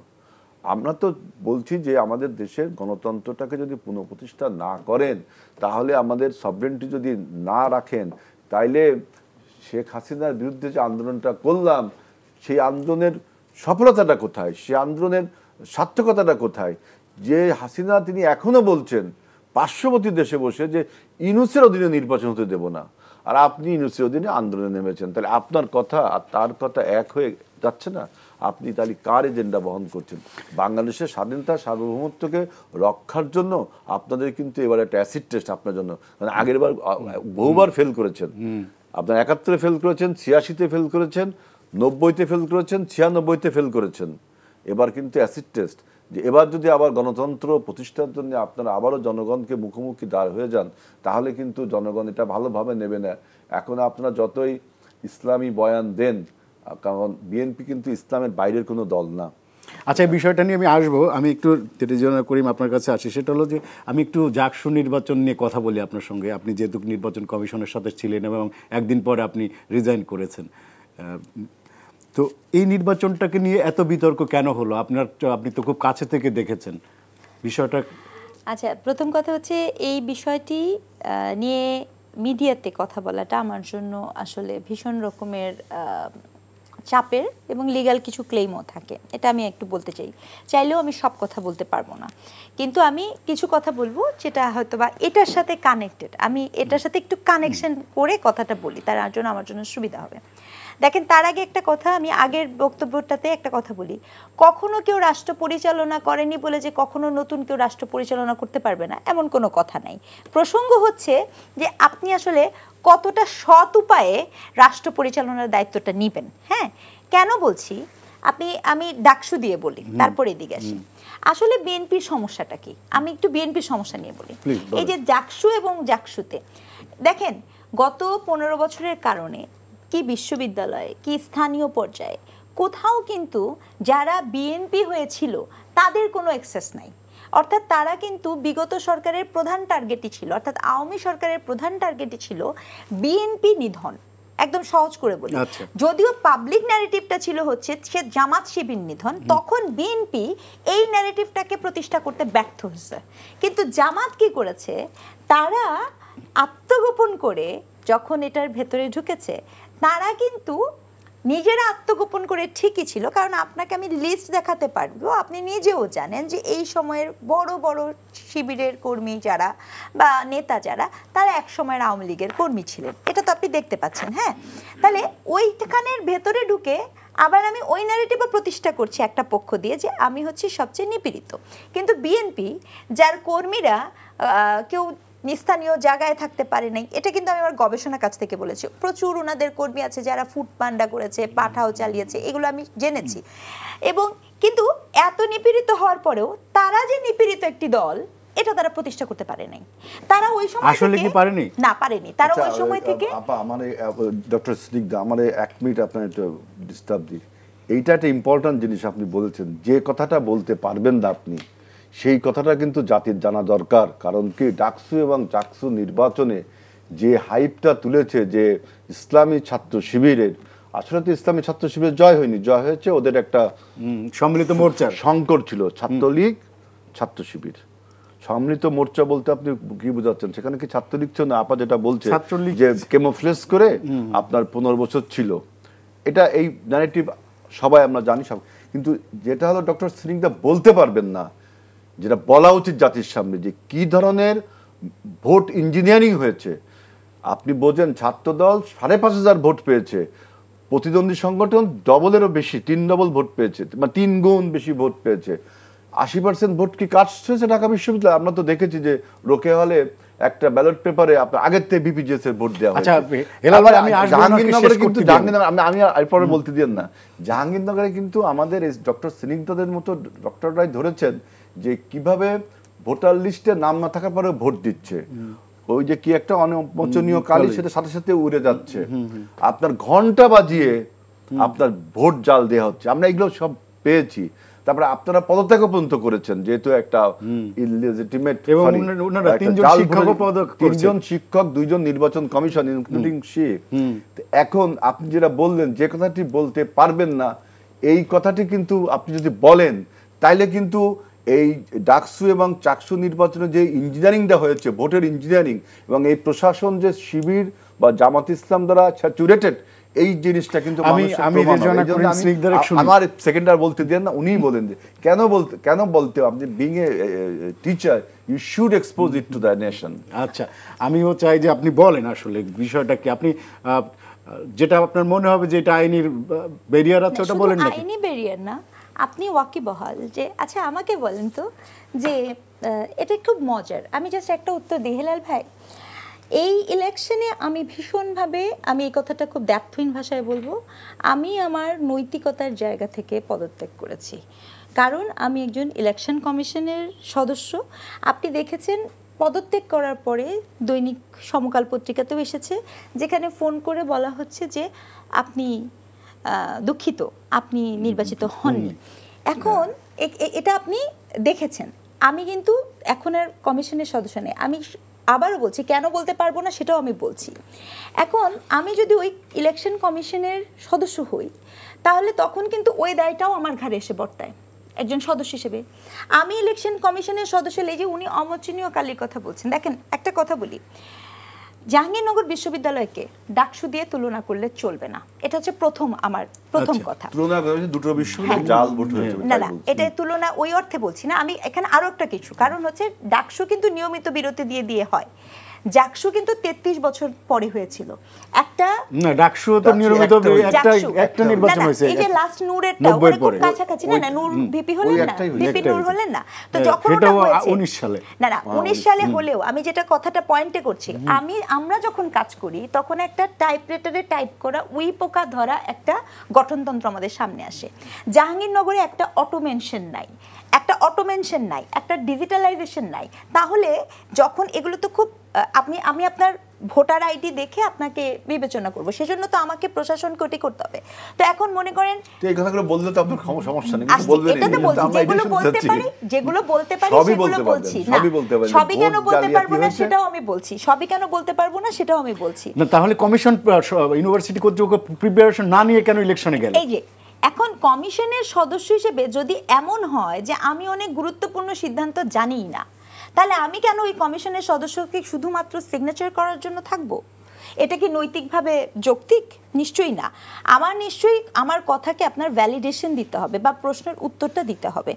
আমরা তো বলছি যে আমাদের দেশের গণতন্ত্রটাকে যদি পুনঃপ্রতিষ্ঠা না করেন, তাহলে আমাদের সভরেন্টি যদি না রাখেন, তাইলে শেখ হাসিনার বিরুদ্ধে যে আন্দোলনটা করলাম সেই আন্দোলনের সফলতাটা কোথায়? সেই আন্দোলনের সার্থকতাটা কোথায়? যে হাসিনা তিনি এখনো বলছেন পার্শ্ববর্তী দেশে বসে যে ইউনূসের অধীনে নির্বাচন হতে দেব না, আর আপনি ইউনূসের অধীনে আন্দোলনে নেমেছেন, তাহলে আপনার কথা আর তার কথা এক হয়ে যাচ্ছে না? আপনি তাহলে কার এজেন্ডা বহন করছেন? বাংলাদেশের স্বাধীনতা সার্বভৌমত্বকে রক্ষার জন্য আপনাদের কিন্তু এবার একটা অ্যাসিড টেস্ট আপনার জন্য। মানে আগের বার বহুবার ফেল করেছেন, আপনার 71-এ ফেল করেছেন, 86-তে ফেল করেছেন, 90-তে ফেল করেছেন, 96-তে ফেল করেছেন। এবার কিন্তু অ্যাসিড টেস্ট, যে এবার যদি আবার গণতন্ত্র প্রতিষ্ঠার জন্য আপনারা আবারও জনগণকে মুখোমুখি দাঁড় হয়ে যান, তাহলে কিন্তু জনগণ এটা ভালোভাবে নেবে না। এখন আপনারা যতই ইসলামী বয়ান দেন, কারণ বিএনপি কিন্তু ইসলামের বাইরের কোনো দল না। আচ্ছা, এই বিষয়টা নিয়ে আমি আসবো। আমি একটু তেজনা করিম আপনার কাছে আসি। সেটা হলো যে আমি একটু জাকসু নির্বাচন নিয়ে কথা বলি আপনার সঙ্গে। আপনি যেহেতু নির্বাচন কমিশনের সাথে ছিলেন এবং একদিন পরে আপনি রিজাইন করেছেন, তো এই নির্বাচনটাকে নিয়ে এত বিতর্ক কেন হলো? আপনি তো খুব কাছে থেকে দেখেছেন বিষয়টা। আচ্ছা, প্রথম কথা হচ্ছে এই বিষয়টি নিয়ে মিডিয়াতে কথা বলাটা আমার জন্য আসলে ভীষণ রকমের চাপের এবং লিগ্যাল কিছু ক্লেইমও থাকে। এটা আমি একটু বলতে চাইলেও আমি সব কথা বলতে পারবো না, কিন্তু আমি কিছু কথা বলবো যেটা হয়তো বা এটার সাথে কানেক্টেড। আমি এটার সাথে একটু কানেকশন করে কথাটা বলি, তার জন্য আমার জন্য সুবিধা হবে। দেখেন, তার আগে একটা কথা, আমি আগের বক্তব্যটাতে একটা কথা বলি, কখনো কেউ রাষ্ট্র পরিচালনা করেনি বলে যে কখনো নতুন কেউ রাষ্ট্র পরিচালনা করতে পারবে না, এমন কোনো কথা নাই। প্রসঙ্গ হচ্ছে যে আপনি আসলে কতটা সৎ উপায়ে রাষ্ট্র পরিচালনার দায়িত্বটা নেবেন। হ্যাঁ, কেন বলছি, আমি ডাকসু দিয়ে বলি, তারপরে এদিকে আসি। আসলে বিএনপির সমস্যাটা কি, আমি একটু বিএনপির সমস্যা নিয়ে বলি। এই যে জাকসু এবং জাকসুতে দেখেন, গত 15 বছরের কারণে কি বিশ্ববিদ্যালয়ে কি স্থানীয় পর্যায়ে কোথাও কিন্তু যারা বিএনপি হয়েছিল তাদের কোনো অ্যাক্সেস নাই। অর্থাৎ তারা কিন্তু বিগত সরকারের প্রধান টার্গেটই ছিল, অর্থাৎ আওয়ামী সরকারের প্রধান টার্গেটই ছিল বিএনপি নিধন। একদম সহজ করে বলি, যদিও পাবলিক ন্যারেটিভটা ছিল হচ্ছে সে জামাত শিবির নিধন, তখন বিএনপি এই ন্যারেটিভটাকে প্রতিষ্ঠা করতে ব্যর্থ হয়েছে। কিন্তু জামাত কি করেছে, তারা আত্মগোপন করে যখন এটার ভেতরে ঢুকেছে, তারা কিন্তু নিজেরা আত্মগোপন করে ঠিকই ছিল। কারণ আপনাকে আমি লিস্ট দেখাতে পারবো, আপনি নিজেও জানেন যে এই সময়ের বড় বড় শিবিরের কর্মী যারা বা নেতা যারা, তারা এক সময়ের আওয়ামী লীগের কর্মী ছিলেন, এটা তো আপনি দেখতে পাচ্ছেন। হ্যাঁ, তাহলে ওইখানের ভেতরে ঢুকে আবার আমি ওই ন্যারেটিভও প্রতিষ্ঠা করছি একটা পক্ষ দিয়ে যে আমি হচ্ছি সবচেয়ে নিপীড়িত। কিন্তু বিএনপি যার কর্মীরা কেউ স্থানীয় জায়গায় থাকতে পারে নাই, এটা কিন্তু আমি আমার গবেষণার কাছ থেকে বলেছি। প্রচুর ওনাদের কর্মী আছে যারা ফুড পান্ডা করেছে, পাঠাও চালিয়েছে, এগুলো আমি জেনেছি। এবং কিন্তু এত নিপীড়িত হওয়ার পরেও তারা যে নিপীড়িত একটি দল, এটা তারা প্রতিষ্ঠা করতে পারে নাই। তারা ওই সময় আসলে কি পারেনি? না, পারেনি। তারা ওই সময় থেকে আমার ডক্টর স্নিগ্ধা, আমার 1 মিনিট আপনার একটু ডিস্টার্ব দিই। এইটা একটা ইম্পর্টেন্ট জিনিস আপনি বলেছেন, যে কথাটা বলতে পারবেন না আপনি, সেই কথাটা কিন্তু জাতির জানা দরকার। কারণ কি, ডাকসু এবং চাকসু নির্বাচনে যে হাইপটা তুলেছে যে ইসলামী ছাত্র শিবিরের, আসলে তো ইসলামী ছাত্র শিবিরের জয় হয়নি, জয় হয়েছে ওদের একটা সম্মিলিত মোর্চা সংকট ছিল, ছাত্রলীগ ছাত্র শিবির। সম্মিলিত মোর্চা বলতে আপনি কি বোঝাচ্ছেন? সেখানে কি ছাত্রলীগ ছিল না? আপা যেটা বলছে যে কেমোফ্লেজ করে আপনার 15 বছর ছিল, এটা এই ন্যারেটিভ সবাই আমরা জানি সব। কিন্তু যেটা হলো ডক্টর স্নিগ্ধা বলতে পারবেন না, যেটা বলা উচিত জাতির সামনে, যে কি ধরনের ভোট ইঞ্জিনিয়ারিং হয়েছে। আপনি বোঝেন, ছাত্রদল 5,500 ভোট পেয়েছে, প্রতিদ্বন্দ্বী সংগঠন ডবলেরও বেশি, 3 ডবল ভোট পেয়েছে, মানে 3 গুণ বেশি ভোট পেয়েছে। 80% ভোট কি কাস্ট হয়েছে ঢাকা বিশ্ববিদ্যালয়ে? আমরা তো দেখেছি যে রোকে হলে একটা ব্যালট পেপারে আপনার আগের থেকে বিপিজিএস এর ভোট দেওয়া হয়েছে। জাহাঙ্গীরনগরে কিন্তু আমি এরপরে বলতে দিন না, জাহাঙ্গীরনগরে কিন্তু আমাদের ডক্টর স্নিগ্ধাদের মতো ডক্টররাই ধরেছেন যে কিভাবে ভোটার লিস্টে নাম না থাকার পরেও ভোট দিচ্ছে। ওই যে কি একটা অনমোচনীয় কালি, সেটা সাথে সাথে উড়ে যাচ্ছে, আপনার ঘন্টা বাজিয়ে আপনার ভোট জাল দেওয়া হচ্ছে। আমরা এগুলো সব পেয়েছি। তারপরে আপনারা পদত্যাগ পর্যন্ত করেছেন, যেহেতু একটা ইললেজিটিমেট, 3জন শিক্ষক 2জন নির্বাচন কমিশন ইনক্লুডিং শি। এখন আপনি যেটা বললেন, যে কথাটি বলতে পারবেন না, এই কথাটি কিন্তু আপনি যদি বলেন, তাইলে কিন্তু এই ডাকসু এবং চাকসু নির্বাচনে যে ইঞ্জিনিয়ারিংটা হয়েছে, ভোটের ইঞ্জিনিয়ারিং, এবং এই প্রশাসন যে শিবির বা জামাত ইসলাম দ্বারা স্যাচুরেটেড, এই জিনিসটা কিন্তু আমার সেকেন্ডার বলতে দেন না, উনিই বলেন যে কেন বলতে আপনি being a teacher you should expose it to the nation. আচ্ছা, আমিও চাই যে আপনি বলেন আসলে বিষয়টা কি, আপনি যেটা আপনার মনে হবে যে এটা আইনের ব্যারিয়ার আছে ওটা বলেন না। আইনি ব্যারিয়ার না, আপনি ওয়াকিবহাল যে আচ্ছা আমাকে বলেন তো যে এটা খুব মজার। আমি জাস্ট একটা উত্তর দিই হেলাল ভাই, এই ইলেকশনে আমি ভীষণভাবে, আমি এই কথাটা খুব দ্ব্যর্থহীন ভাষায় বলবো, আমি আমার নৈতিকতার জায়গা থেকে পদত্যাগ করেছি। কারণ আমি একজন ইলেকশন কমিশনের সদস্য। আপনি দেখেছেন পদত্যাগ করার পরে দৈনিক সমকাল পত্রিকাতেও এসেছে, যেখানে ফোন করে বলা হচ্ছে যে আপনি দুঃখিত, আপনি নির্বাচিত হননি। এখন এটা আপনি দেখেছেন। আমি কিন্তু এখন আর কমিশনের সদস্য নেই। আমি আবারও বলছি, কেন বলতে পারবো না সেটাও আমি বলছি। এখন আমি যদি ওই ইলেকশন কমিশনের সদস্য হই, তাহলে তখন কিন্তু ওই দায়টাও আমার ঘাড়ে এসে বর্তায় একজন সদস্য হিসেবে। আমি ইলেকশন কমিশনের সদস্য, এই যে উনি অমোচনীয় কালির কথা বলছেন, দেখেন একটা কথা বলি, জাহাঙ্গীরনগর বিশ্ববিদ্যালয়কে ডাকসু দিয়ে তুলনা করলে চলবে না। এটা হচ্ছে আমার প্রথম কথা। তুলনা করে দুটো বিশ্ববিদ্যালয় জাল ভোট হয়েছে না, এটা তুলনা ওই অর্থে বলছি না আমি। এখানে আরো একটা কিছু কারণ হচ্ছে, ডাকসু কিন্তু নিয়মিত বিরতি দিয়ে হয়, জাকসু কিন্তু 33 বছর পরে হয়েছিল। একটা না, ডাকসু তো নিয়মিত একটা নির্বাচন হয়েছে, এই যে লাস্ট নূরেরটা ওরে খুব কাছাকাছি, না নূর ভিপি হলেন না, ভিপি নূর হলেন না, তো যখন ওটা হয়েছে 19 সালে, না 19 সালে হলেও আমি যেটা কথাটা পয়েন্টে করছি, আমরা যখন কাজ করি তখন একটা টাইপরাইটারে টাইপ করা উই পোকা ধরা একটা গঠনতন্ত্র আমাদের সামনে আসে। জাহাঙ্গীরনগরে একটা অটোমেনশন নাই, একটা ডিজিটালাইজেশন নাই। তাহলে যখন এগুলো তো খুব আমি আপনার ভোটার আইডি দেখে আপনাকে বিবেচনা করব, সেজন্য তো আমাকে প্রশাসনকে ওটি করতে হবে। তো এখন মনে করেন এই কথাগুলো বললে তো আপনার সমস্যা নেই, এটাতে বলছি যেগুলো বলতে পারি সেগুলো বলছি না, সবই কেন বলতে পারবো না সেটাও আমি বলছি, সবই কেন বলতে পারবো না সেটাও আমি বলছি না। তাহলে কমিশন ইউনিভার্সিটি কর্তৃপক্ষ প্রিপারেশন না নিয়ে কেন ইলেকশনে গেল? এই যে এখন কমিশনের সদস্য হিসেবে যদি এমন হয় যে আমি অনেক গুরুত্বপূর্ণ সিদ্ধান্ত জানিই না, তাহলে আমি কেন ওই কমিশনের সদস্যকে শুধুমাত্র সিগনেচার করার জন্য থাকবো? এটা কি নৈতিকভাবে যৌক্তিক? নিশ্চয়ই না। নিশ্চয়ই আমার কথাকে আপনার ভ্যালিডেশন দিতে হবে বা প্রশ্নের উত্তরটা দিতে হবে।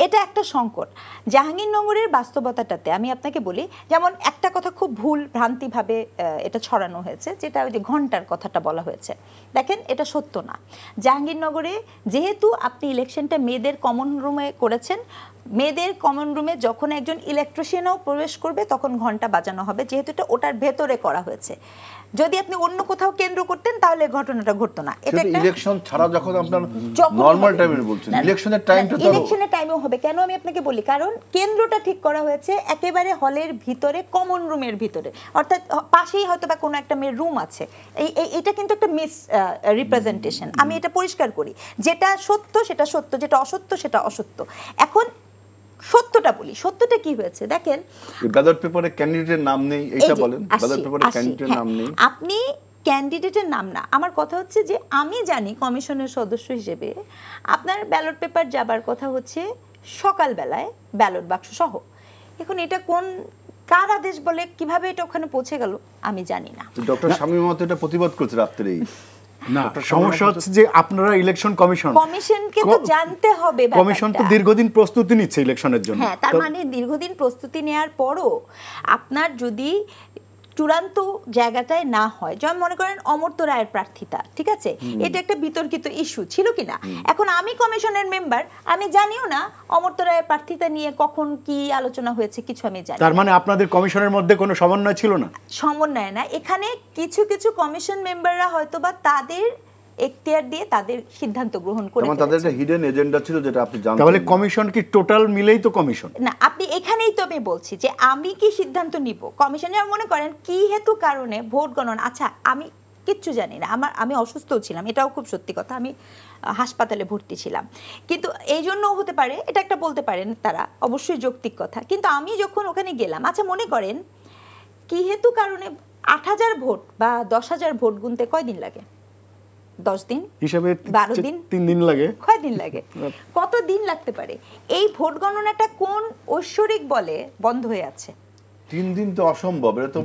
এটা একটা সংকট জাহাঙ্গীরনগরের বাস্তবতাটাতে। আমি আপনাকে বলি, যেমন একটা কথা খুব ভুল ভ্রান্তিভাবে এটা ছড়ানো হয়েছে, যেটা ওই যে ঘন্টার কথাটা বলা হয়েছে। দেখেন, এটা সত্য না। জাহাঙ্গীরনগরে যেহেতু আপনি ইলেকশনটা মেয়েদের কমন রুমে করেছেন, মেয়েদের কমন রুমে যখন একজন ইলেকট্রিশিয়ানও প্রবেশ করবে তখন ঘন্টা বাজানো হবে, যেহেতু এটা ওটার ভেতরে করা হয়েছে। যদি আপনি অন্য কোথাও কেন্দ্র করতেন তাহলে ঘটনাটা ঘটতো না। এটা একটা ইলেকশন ছাড়া যখন আপনার নরমাল টাইমে বলছেন, ইলেকশনের টাইমটা তো ইলেকশনের টাইমেও হবে। কেন আমি আপনাকে বলি, কারণ কেন্দ্রটা ঠিক করা হয়েছে একেবারে হলের ভিতরে, কমন রুমের ভিতরে, অর্থাৎ পাশেই হয়তো বা কোনো একটা মেয়ের রুম আছে। এটা কিন্তু একটা মিস রিপ্রেজেন্টেশন। আমি এটা পরিষ্কার করি, যেটা সত্য সেটা সত্য, যেটা অসত্য সেটা অসত্য। এখন সত্যটা বলি, সত্যটা কি হয়েছে দেখেন। ব্যালট পেপারে ক্যান্ডিডেটের নাম নেই, এটা বলেন। ব্যালট পেপারে ক্যান্ডিডেটের নাম নেই। আপনি ক্যান্ডিডেটের নাম না, আমার কথা হচ্ছে যে আমি জানি কমিশনের সদস্য হিসেবে আপনার ব্যালট পেপার যাবার কথা হচ্ছে সকালবেলায় ব্যালট বাক্স সহ। এখন এটা কার আদেশ বলে কিভাবে এটা ওখানে পৌঁছে গেল আমি জানি না। ডক্টর শামীম মাহমুদ এটা প্রতিবাদ করছে রাত্রেই। না, সমস্যা হচ্ছে যে আপনারা ইলেকশন কমিশনকে তো জানতে হবে। কমিশন তো দীর্ঘদিন প্রস্তুতি নিচ্ছে ইলেকশনের জন্য। হ্যাঁ, তার মানে দীর্ঘদিন প্রস্তুতি নেওয়ার পরও আপনার যদি চূড়ান্ত জায়গাটায় না হয়, যেমন মনে করেন অমর্ত্য রায়ের প্রার্থিতা, ঠিক আছে, এটা একটা বিতর্কিত ইস্যু ছিল কিনা। এখন আমি কমিশনের মেম্বার, আমি জানিও না অমর্ত্য রায়ের প্রার্থিতা নিয়ে কখন কি আলোচনা হয়েছে, কিছু আমি জানি। তার মানে আপনাদের কমিশনের মধ্যে কোনো সমন্বয় ছিল না? সমন্বয় না, এখানে কিছু কিছু কমিশন মেম্বাররা হয়তোবা তাদের এখতিয়ার দিয়ে তাদের সিদ্ধান্ত গ্রহণ করে, মানে তাদের একটা হিডেন এজেন্ডা ছিল যেটা আপনি জানেন। তাহলে কমিশন কি টোটাল মিলেই তো কমিশন না? আপনি এখানেই তো আমি বলছি যে আমি কি সিদ্ধান্ত নিব, কমিশনের মনে করেন কি হেতু কারণে ভোট গণনা। আচ্ছা, আমি কিচ্ছু জানি না, আমি অসুস্থ ছিলাম, এটাও খুব সত্যি কথা, আমি হাসপাতালে ভর্তি ছিলাম, কিন্তু এই জন্যও হতে পারে, এটা একটা বলতে পারেন তারা, অবশ্যই যৌক্তিক কথা। কিন্তু আমি যখন ওখানে গেলাম, আচ্ছা মনে করেন কি হেতু কারণে ৮,০০০ ভোট বা ১০,০০০ ভোট গুনতে কয়দিন লাগে? 10 দিন হিসাবে 12 দিন, 3 দিন লাগে। কয় দিন লাগে? কত দিন লাগতে পারে? এই ভোট গণনাটা কোন ঐশ্বরিক বলে বন্ধ হয়ে আছে? 3 দিন তো অসম্ভব, এটা তো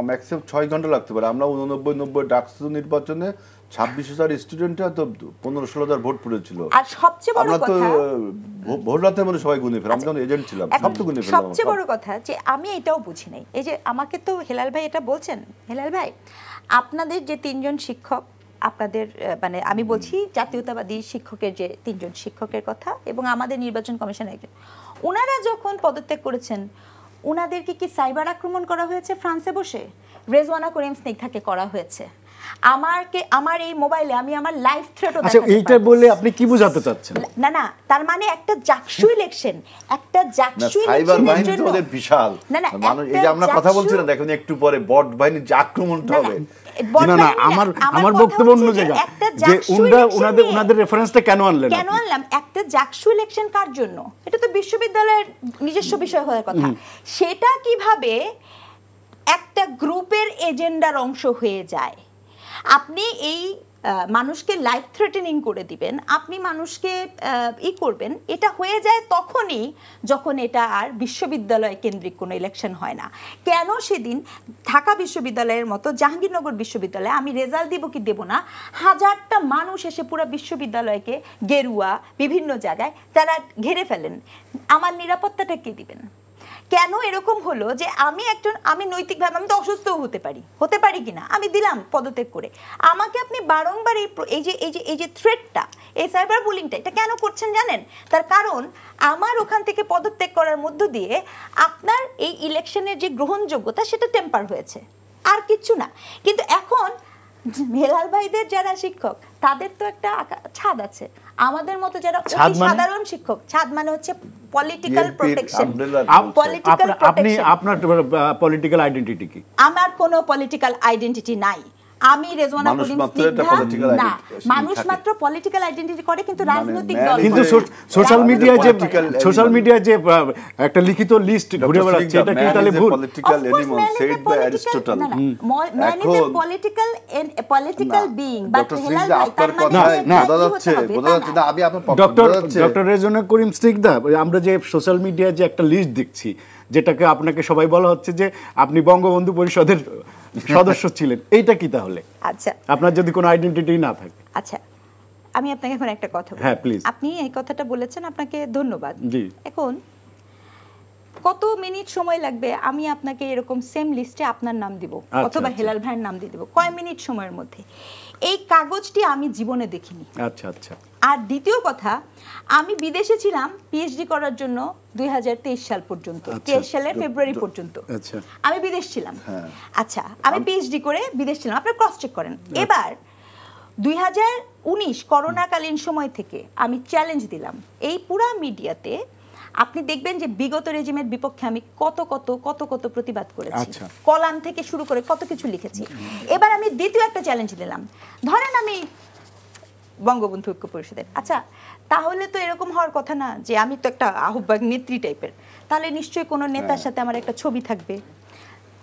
ম্যাক্সিমাম 6 ঘন্টা লাগতে পারে। আমরা 89-90 ডাকসু নির্বাচনে 26,000 স্টুডেন্টরা তো 15-16,000 ভোট পড়েছিল। আর সবচেয়ে বড় কথা, ভোট রাতে মানে সবাই গুনে ফেলে, আমি যখন এজেন্ট ছিলাম সব তো গুনে ফেলে। সবচেয়ে বড় কথা যে আমি এটাও বুঝি নাই, এই যে আমাকে তো হেলাল ভাই এটা বলছেন, হেলাল ভাই আপনাদের যে 3 জন শিক্ষক, আপনাদের মানে আমি বলছি জাতীয়তাবাদী শিক্ষকের যে 3 জন শিক্ষকের কথা, এবং আমাদের নির্বাচন কমিশনের একজন, ওনারা যখন পদত্যাগ করেছেন, ওনাদেরকে কি সাইবার আক্রমণ করা হয়েছে ফ্রান্সে বসে? রেজওয়ানা করিম স্নিগ্ধাকে করা হয়েছে। আমার এই মোবাইলে আমি আমার লাইভ থ্রেটও দেখাতে পারি। এইটা বলে আপনি কি বোঝাতে চাচ্ছেন? না না, তার মানে একটা জাকসু ইলেকশন, একটা জাকসু সাইবার বাহিনী তো ওদের বিশাল। মানুষ এই যে আমরা কথা বলছি না, দেখুন একটু পরে বট বাহিনীর যে আক্রমণটা হবে। না না, আমার বক্তব্য অন্য জায়গা, যে ওনাদের রেফারেন্সটা কেন আনলেন? কেন আনলাম? একটা জাকসু ইলেকশন কার জন্য? এটা তো বিশ্ববিদ্যালয়ের নিজস্ব বিষয় হওয়ার কথা। সেটা কিভাবে একটা গ্রুপের এজেন্ডার অংশ হয়ে যায়? আপনি এই মানুষকে লাইফ থ্রেটেনিং করে দিবেন, আপনি মানুষকে করবেন, এটা হয়ে যায় তখনই যখন এটা আর বিশ্ববিদ্যালয় কেন্দ্রিক কোনো ইলেকশন হয় না। কেন সেদিন ঢাকা বিশ্ববিদ্যালয়ের মতো জাহাঙ্গীরনগর বিশ্ববিদ্যালয়ে আমি রেজাল্ট দিব কি দেব না, 1000টা মানুষ এসে পুরো বিশ্ববিদ্যালয়কে গেরুয়া বিভিন্ন জায়গায় তারা ঘিরে ফেলেন, আমার নিরাপত্তাটা কে দিবেন? কেন এরকম হলো যে আমি নৈতিকভাবে, আমি তো অসুস্থও হতে পারি কিনা, আমি দিলাম পদত্যাগ করে, আমাকে আপনি বারংবার এই যে থ্রেটটা, এই সাইবার বুলিংটা, এটা কেন করছেন জানেন? তার কারণ আমার ওখান থেকে পদত্যাগ করার মধ্য দিয়ে আপনার এই ইলেকশনের যে গ্রহণযোগ্যতা সেটা টেম্পার হয়েছে, আর কিচ্ছু না। কিন্তু এখন হেলাল ভাইদের যারা শিক্ষক, তাদের তো একটা ছাদ আছে, আমাদের মতো যারা সাধারণ শিক্ষক, ছাদ মানে হচ্ছে পলিটিক্যাল প্রোটেকশন। আপনি আপনার পলিটিক্যাল আইডেন্টিটি কি? আমার কোনো পলিটিক্যাল আইডেন্টিটি নাই। আমি রেজওয়ানা করিম স্নিগ্ধা না, মানুষ মাত্র পলিটিক্যাল আইডেন্টিটি করে, কিন্তু রাজনৈতিক দল কিন্তু সোশ্যাল মিডিয়ায় যে একটা লিখিত লিস্ট ঘুরে বেড়াচ্ছে, এটা কি তাহলে ভুল? Political animal said by Aristotle. Man is a political being, but Helal ভাই তার মানে বোঝা যাচ্ছে না। আমি আপনার ডক্টর রেজওয়ানা করিম স্নিগ্ধা, আমরা যে সোশ্যাল মিডিয়ায় যে একটা লিস্ট দেখছি, যেটাকে আপনাকে সবাই বলা হচ্ছে যে আপনি বঙ্গবন্ধু পরিষদের সদস্য ছিলেন, এইটা কি তাহলে? আচ্ছা, আপনার যদি কোনো আইডেন্টিটি না থাকে। আচ্ছা, আমি আপনাকে এখন একটা কথা বলি। হ্যাঁ প্লিজ। আপনি এই কথাটা বলেছেন, আপনাকে ধন্যবাদ। জি। এখন কত মিনিট সময় লাগবে আমি আপনাকে এরকম সেম লিস্টে আপনার নাম দিব অথবা হেলাল ভাইয়ের নাম দিয়ে দেব, কয় মিনিট সময়ের মধ্যে? এই কাগজটি আমি জীবনে দেখিনি। আচ্ছা আচ্ছা। আর দ্বিতীয় কথা, আমি বিদেশে ছিলাম পিএইচডি করার জন্য 2023 সাল পর্যন্ত, 23 সালের ফেব্রুয়ারি পর্যন্ত আমি বিদেশ ছিলাম। আচ্ছা, আমি পিএইচডি করে বিদেশ ছিলাম, আপনারা ক্রস চেক করেন। এবার 2019 করোনাকালীন সময় থেকে আমি চ্যালেঞ্জ দিলাম এই পুরা মিডিয়াতে, আপনি দেখবেন যে বিগত রেজিমের বিপক্ষে আমি কত কত কত কত প্রতিবাদ করেছি, কলাম থেকে শুরু করে কত কিছু লিখেছি। এবার আমি দ্বিতীয় একটা চ্যালেঞ্জ দিলাম, ধরেন আমি বঙ্গবন্ধু ঐক্য পরিষদের, আচ্ছা তাহলে তো এরকম হওয়ার কথা না যে আমি তো একটা আহ্বায়ক নেত্রী টাইপের, তাহলে নিশ্চয়ই কোনো নেতার সাথে আমার একটা ছবি থাকবে,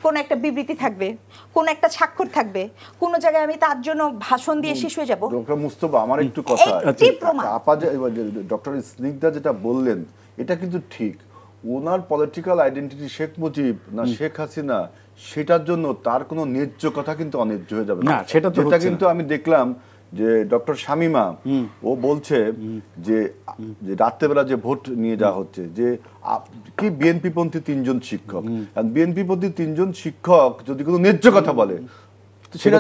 কোন একটা বিবৃতি থাকবে, কোন একটা স্বাক্ষর থাকবে, কোন জায়গায় আমি তার জন্য ভাষণ দিয়ে শেষ হয়ে যাব। ডক্টর মুস্তফা, আমার একটু কথা, আপা ডক্টর স্নিগ্ধা যেটা বললেন এটা কিন্তু ঠিক। ওনার পলিটিক্যাল আইডেন্টিটি শেখ মুজিব না শেখ হাসিনা, সেটার জন্য তার কোনো ন্যায্য কথা কিন্তু অন্যায্য হয়ে যাবে না। সেটা কিন্তু আমি দেখলাম যে ডক্টর শামীমা ও বলছে যে রাত্রেবেলা যে ভোট নিয়ে যাওয়া হচ্ছে, যে কি বিএনপি পন্থী 3 জন শিক্ষক, বিএনপি পন্থী 3 জন শিক্ষক যদি কোনো ন্যায্য কথা বলে সেটা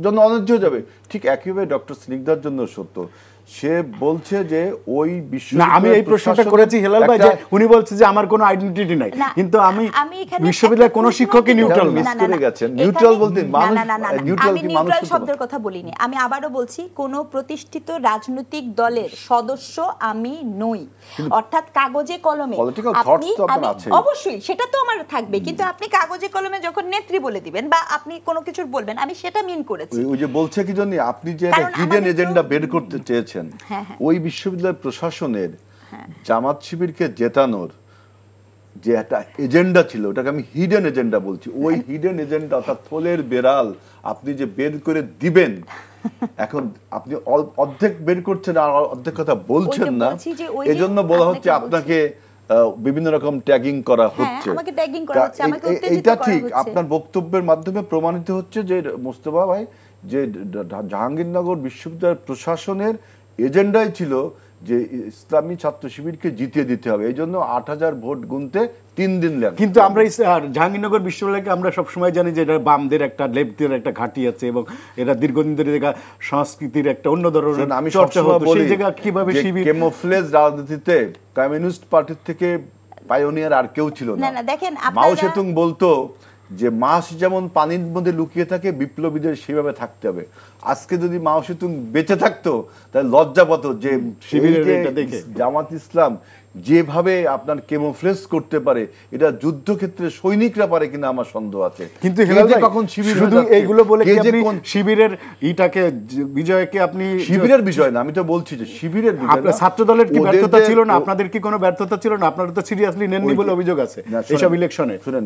জন্য অন্যায্য হয়ে যাবে। ঠিক একইভাবে ডক্টর স্নিগ্ধার জন্য সত্য। সে বলছে যে ওই বিশ্ববিদ্যালয়, আমি এই প্রশ্নটা করেছি হেলাল ভাই, যে উনি বলছে যে আমার কোনো আইডেন্টিটি নাই, কিন্তু আমি বিশ্ববিদ্যালয়ের কোন শিক্ষকই নিউট্রাল মিস করে গেছেন। নিউট্রাল বলতে মানুষ, আমি নিউট্রাল শব্দের কথা বলিনি। আমি আবারও বলছি, কোন প্রতিষ্ঠিত রাজনৈতিক দলের সদস্য আমি নই, অর্থাৎ কাগজে কলমে অবশ্যই সেটা তো আমার থাকবে, কিন্তু আপনি কাগজে কলমে যখন নেত্রী বলে দিবেন বা আপনি কোনো কিছুর বলবেন, আমি সেটা মিন করেছি। ওই যে বলছে কি জানি, আপনি যে হিডেন এজেন্ডা বের করতে চেয়েছেন, ওই বিশ্ববিদ্যালয় প্রশাসনের জামাত শিবিরকে জেতানোর যে একটা এজেন্ডা ছিল, ওটাকে আমি হিডেন এজেন্ডা বলছি। ওই হিডেন এজেন্ডা, অর্থাৎ থলের বেড়াল আপনি যে বের করে দিবেন, এখন আপনি অর্ধেক বের করছেন আর অর্ধেক কথা বলছেন না, এজন্য বলা হচ্ছে আপনাকে বিভিন্ন রকম ট্যাগিং করা হচ্ছে। এটা ঠিক, আপনার বক্তব্যের মাধ্যমে প্রমাণিত হচ্ছে যে মোস্তফা ভাই, যে জাহাঙ্গীরনগর বিশ্ববিদ্যালয়ের প্রশাসনের এজেন্ডাই ছিল যে ইসলামী ছাত্র শিবিরকে জিতিয়ে দিতে হবে, এই জন্য 8000 ভোট গুনতে 3 দিন লাগে। কিন্তু আমরা জাহাঙ্গীরনগর বিশ্ববিদ্যালয়কে আমরা সবসময় জানি যে এটা বামদের একটা, লেফটদের একটা ঘাঁটি আছে এবং এটা দীর্ঘদিন ধরে সংস্কৃতির একটা অন্য ধরনের চর্চা হতো। সেই জায়গা কিভাবে শিবির ক্যামোফ্লেজ রাজনীতিতে কমিউনিস্ট পার্টির থেকে পাইওনিয়ার আর কেউ ছিল না। দেখেন, মাও সেতুং বলতো যে মাছ যেমন পানির মধ্যে লুকিয়ে থাকে, বিপ্লবীদের সেভাবে থাকতে হবে। আজকে যদি মাও সেতুং বেঁচে থাকতো তাহলে লজ্জা পাতো যে জামাত ইসলাম যেভাবে আপনার কেমোফ্লেজ করতে পারে, এটা যুদ্ধক্ষেত্রে সৈনিকরা পারে কিনা আমার সন্দেহ আছে। কিন্তু কখন শিবির শুধু এইগুলো বলে শিবিরের ইটাকে বিজয়কে আপনি শিবিরের বিষয় না, আমি তো বলছি যে শিবিরের বিষয়। ছাত্র দলের কি ব্যর্থতা ছিল না? আপনাদের কি কোনো ব্যর্থতা ছিল না? আপনারা তো সিরিয়াসলি নেননি বলে অভিযোগ আছে এইসব ইলেকশনে। শুনেন,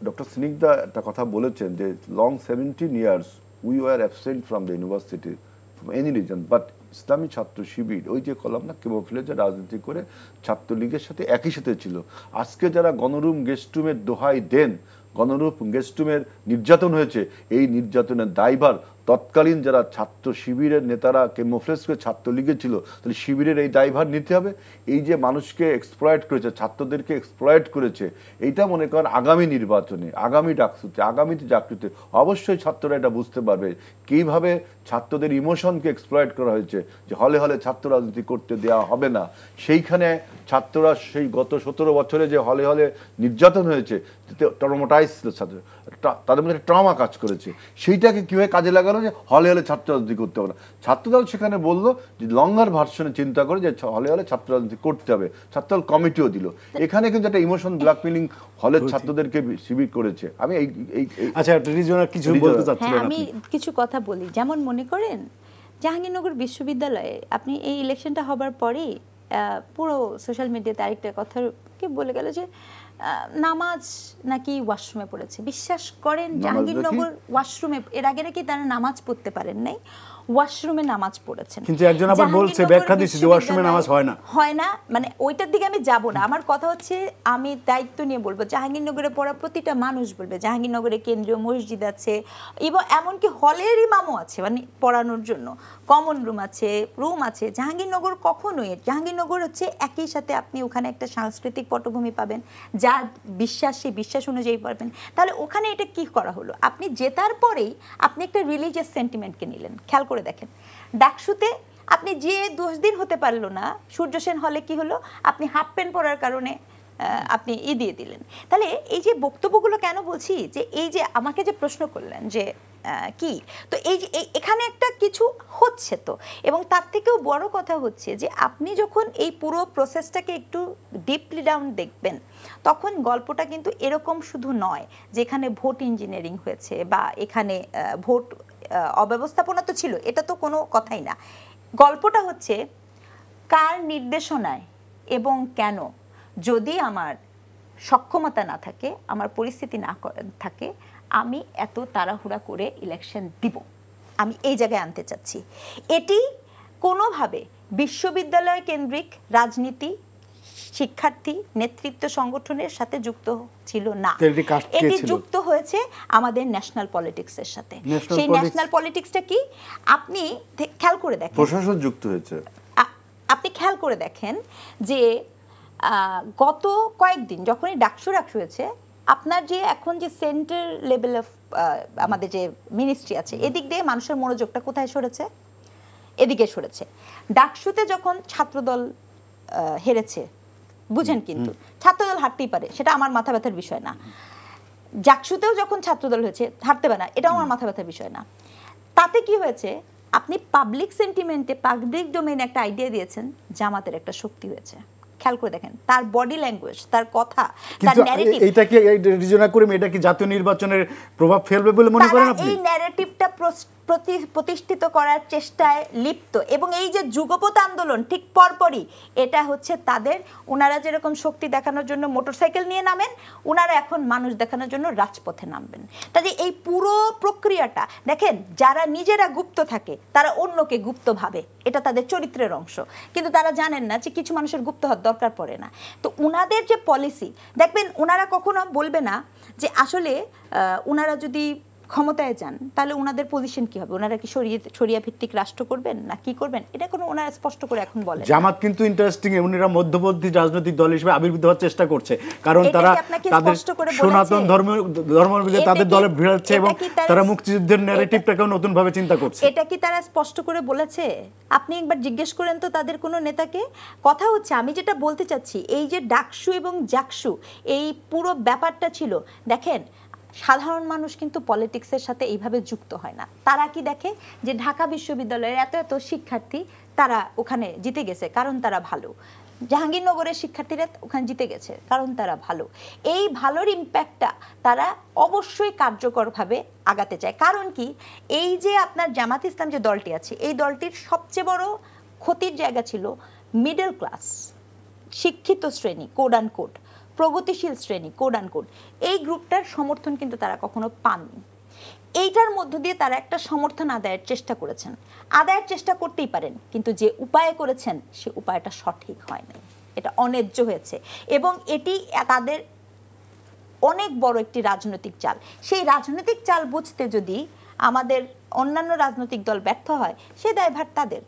ডক্টর স্নিগ্ধা একটা কথা বলেছেন যে long 17 years we were absent from the university from any region, but ইসলামী ছাত্র শিবির, ওই যে কলাম না, কেমোফ্লেজে রাজনীতি করে ছাত্রলীগের সাথে একই সাথে ছিল। আজকে যারা গণরুম গেস্টরুমের দোহাই দেন, গণরূপ গেস্টরুমের নির্যাতন হয়েছে, এই নির্যাতনের দায়ভার তৎকালীন যারা ছাত্র শিবিরের নেতারা কেমোফ্লেজ করে ছাত্রলীগে ছিল, তাহলে শিবিরের এই দায়ভার নিতে হবে। এই যে মানুষকে এক্সপ্লয়েট করেছে, ছাত্রদেরকে এক্সপ্লয়েট করেছে, এইটা মনে করেন আগামী নির্বাচনে, আগামী ডাকসুতে, আগামীতে চাকরিতে অবশ্যই ছাত্ররা এটা বুঝতে পারবে কিভাবে ছাত্রদের ইমোশনকে এক্সপ্লয়েট করা হয়েছে, যে হলে হলে ছাত্র রাজনীতি করতে দেওয়া হবে না। সেইখানে ছাত্ররা সেই গত 17 বছরে যে হলে হলে নির্যাতন হয়েছে, ট্রমাটাইজ ছাত্র, তাদের মধ্যে ট্রমা কাজ করেছে, সেইটাকে কিভাবে কাজে লাগানো যে হলে হলে ছাত্র রাজনীতি করতে হবে না। ছাত্রদল সেখানে বললো যে লঙ্গার ভার্সনে চিন্তা করে যে হলে হলে ছাত্র রাজনীতি করতে হবে, ছাত্রদল কমিটিও দিল। এখানে কিন্তু একটা ইমোশন ব্ল্যাকমেলিং হলের ছাত্রদেরকে শিবির করেছে। আমি এই আচ্ছা রিজওয়ানা কিছু বলতে চাচ্ছিলেন আমি আপনি? কিছু কথা বলি। যেমন মনে করেন জাহাঙ্গীরনগর বিশ্ববিদ্যালয়ে আপনি এই ইলেকশনটা হবার পরেই পুরো সোশ্যাল মিডিয়াতে আরেকটা কথা কি বলে গেল যে নামাজ নাকি ওয়াশরুমে পড়েছে। বিশ্বাস করেন জাহাঙ্গীরনগর ওয়াশরুমে, এর আগে নাকি তারা নামাজ পড়তে পারেন নাই, ওয়াশরুমে নামাজ পড়েছেন। কিন্তু একজন আবার বলছে, ব্যাখ্যা দিচ্ছে যে ওয়াশরুমে নামাজ হয় না। হয় না মানে ওইটার দিকে আমি যাব না। আমার কথা হচ্ছে আমি দায়িত্ব নিয়ে বলবো, জাহাঙ্গীরনগরে পড়া প্রতিটা মানুষ বলবে জাহাঙ্গীরনগরে কেন্দ্রীয় মসজিদ আছে এবং এমনকি হলের ইমামও আছে, মানে পড়ানোর জন্য কমন রুম আছে। জাহাঙ্গীরনগর কখনোই, জাহাঙ্গীরনগর হচ্ছে একই সাথে আপনি ওখানে একটা সাংস্কৃতিক পটভূমি পাবেন, যার বিশ্বাস সেই বিশ্বাস অনুযায়ী পাবেন। তাহলে ওখানে এটা কি করা হলো, আপনি জেতার পরেই আপনি একটা রিলিজিয়াস সেন্টিমেন্টকে নিলেন। খেয়াল করে দেখেন ডাকসুতে আপনি যে 10 দিন হতে পারলো না, সূর্য সেন হলে কি হলো, আপনি হাফ প্যান্ট পরার কারণে আপনি দিয়ে দিলেন। তাহলে এই যে বক্তব্যগুলো কেন বলছি, যে এই যে আমাকে যে প্রশ্ন করলেন যে কি, তো এই যে এখানে একটা কিছু হচ্ছে তো, এবং তার থেকেও বড় কথা হচ্ছে যে আপনি যখন এই পুরো প্রসেসটাকে একটু ডিপলি ডাউন দেখবেন, তখন গল্পটা কিন্তু এরকম শুধু নয় যেখানে ভোট ইঞ্জিনিয়ারিং হয়েছে বা এখানে ভোট অব্যবস্থাপনা তো ছিল, এটা তো কোনো কথাই না। গল্পটা হচ্ছে কার নির্দেশনায় এবং কেন, যদি আমার সক্ষমতা না থাকে, আমার পরিস্থিতি না থাকে, আমি এত তাড়াহুড়া করে ইলেকশন দিব, আমি এই জায়গায় আনতে চাচ্ছি। এটি কোনোভাবে বিশ্ববিদ্যালয় কেন্দ্রিক রাজনীতি, শিক্ষার্থী নেতৃত্ব সংগঠনের সাথে যুক্ত ছিল না, এটি যুক্ত হয়েছে আমাদের ন্যাশনাল পলিটিক্সের সাথে। সেই ন্যাশনাল পলিটিক্সটা কি আপনি খেয়াল করে দেখেন, প্রশাসন যুক্ত হয়েছে। আপনি খেয়াল করে দেখেন যে গত কয়েকদিন যখনই ডাকসু হয়েছে, আপনার যে এখন যে সেন্টার লেভেল অফ আমাদের যে মিনিস্ট্রি আছে, এদিক দিয়ে মানুষের মনোযোগটা কোথায় সরেছে, এদিকে সরেছে। ডাকসুতে যখন ছাত্রদল হেরেছে, বুঝেন, কিন্তু ছাত্রদল হারতেই পারে, সেটা আমার মাথা ব্যথার বিষয় না। জাকসুতেও যখন ছাত্রদল হয়েছে, হারতে পারে না, এটাও আমার মাথা ব্যথার বিষয় না। তাতে কি হয়েছে, আপনি পাবলিক সেন্টিমেন্টে, পাবলিক ডোমেইনে একটা আইডিয়া দিয়েছেন, জামাতের একটা শক্তি হয়েছে। খেয়াল করে দেখেন তার বডি ল্যাঙ্গুয়েজ, তার কথা, তার ন্যারেটিভ। এটা কি রিজনা করিম, এটা কি জাতীয় নির্বাচনের প্রভাব ফেলবে বলে মনে করেন আপনি? এই ন্যারেটিভটা প্রতিষ্ঠিত করার চেষ্টায় লিপ্ত, এবং এই যে যুগপৎ আন্দোলন ঠিক পরপরই, এটা হচ্ছে তাদের, ওনারা যেরকম শক্তি দেখানোর জন্য মোটরসাইকেল নিয়ে নামেন, ওনারা এখন মানুষ দেখানোর জন্য রাজপথে নামবেন। তাই এই পুরো প্রক্রিয়াটা দেখেন, যারা নিজেরা গুপ্ত থাকে তারা অন্যকে গুপ্ত ভাবে, এটা তাদের চরিত্রের অংশ, কিন্তু তারা জানেন না যে কিছু মানুষের গুপ্ত হওয়ার দরকার পড়ে না। তো ওনাদের যে পলিসি দেখবেন, ওনারা কখনো বলবে না যে আসলে ওনারা যদি ক্ষমতায় যান তাহলে ওনাদের পজিশন কি হবে, ওনারা কি শরিয়া ভিত্তিক রাষ্ট্র করবেন না কি করবেন, এটা কোনো ওনারা স্পষ্ট করে এখন বলেন। জামাত কিন্তু ইন্টারেস্টিং, ওনারা মধ্যপন্থী রাজনৈতিক দল হিসেবে আবির্ভূত হওয়ার চেষ্টা করছে, কারণ তারা তাদের সনাতন ধর্মের তাদের দলে ভিড়াচ্ছে এবং তারা মুক্তিযুদ্ধের ন্যারেটিভটাকেও নতুন ভাবে চিন্তা করছে। এটা কি তারা স্পষ্ট করে বলেছে? আপনি একবার জিজ্ঞেস করেন তো তাদের কোনো নেতাকে। কথা হচ্ছে, আমি যেটা বলতে চাচ্ছি, এই যে ডাকসু এবং জাকসু, এই পুরো ব্যাপারটা ছিল, দেখেন সাধারণ মানুষ কিন্তু পলিটিক্সের সাথে এইভাবে যুক্ত হয় না। তারা কি দেখে যে ঢাকা বিশ্ববিদ্যালয়ের এত এত শিক্ষার্থী তারা ওখানে জিতে গেছে কারণ তারা ভালো, জাহাঙ্গীরনগরের শিক্ষার্থীরা ওখানে জিতে গেছে কারণ তারা ভালো। এই ভালোর ইম্প্যাক্টটা তারা অবশ্যই কার্যকরভাবে আগাতে চায়। কারণ কি, এই যে আপনার জামাত ইসলাম যে দলটি আছে, এই দলটির সবচেয়ে বড় ক্ষতির জায়গা ছিল মিডল ক্লাস, শিক্ষিত শ্রেণী, কোড অ্যান্ড কোড, প্রগতিশীল শ্রেণী, কোড অ্যান্ড কোড, এই গ্রুপটার সমর্থন কিন্তু তারা কখনো পাননি। এইটার মধ্য দিয়ে তারা একটা সমর্থন আদায়ের চেষ্টা করেছেন, আদায়ের চেষ্টা করতেই পারেন, কিন্তু যে উপায়ে করেছেন সে উপায়টা সঠিক হয় নাই, এটা অন্যায্য হয়েছে, এবং এটি তাদের অনেক বড় একটি রাজনৈতিক চাল। সেই রাজনৈতিক চাল বুঝতে যদি আমাদের অন্যান্য রাজনৈতিক দল ব্যর্থ হয়, সে দায়ভার তাদের,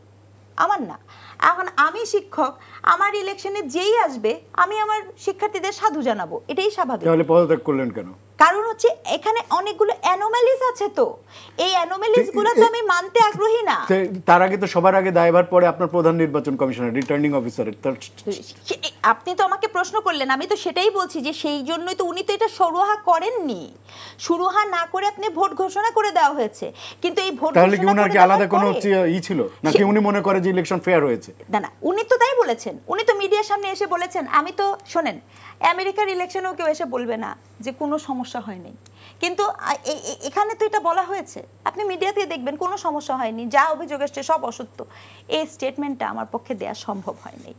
আমার না। এখন আমি শিক্ষক, আমার ইলেকশনে যেই আসবে আমি আমার শিক্ষার্থীদের সাধু জানাবো, এটাই স্বাভাবিক। তাহলে পদত্যাগ করলেন কেন? কারণ হচ্ছে এখানে অনেকগুলো অ্যানোমালিস আছে, তো এই অ্যানোমালিস গুলো তো আমি মানতে আগ্রহী না। তার আগে তো সবার আগে দায়ভার পড়ে আপনার প্রধান নির্বাচন কমিশনার, রিটার্নিং অফিসারের। আপনি তো আমাকে প্রশ্ন করলেন, আমি তো সেটাই বলছি যে সেই জন্যই তো উনি তো এটা সুরাহা করেননি, সুরাহা না করে আপনি ভোট ঘোষণা করে দেওয়া হয়েছে। কিন্তু এই ভোট তাহলে কি উনার কি আলাদা কোনো ই ছিল নাকি উনি মনে করে যে ইলেকশন ফেয়ার হয়েছে? না না, উনি তো তাই বলেছেন, উনি তো মিডিয়ার সামনে এসে বলেছেন। আমি তো শোনেন, আমেরিকার ইলেকশনেও কেউ এসে বলবে না যে কোনো সমস্যা হয়নি, কিন্তু এখানে তো এটা বলা হয়েছে, আপনি মিডিয়াতে দেখবেন কোনো সমস্যা হয়নি, যা অভিযোগ এসছে সব অসত্য। এই স্টেটমেন্টটা আমার পক্ষে দেওয়া সম্ভব হয়নি,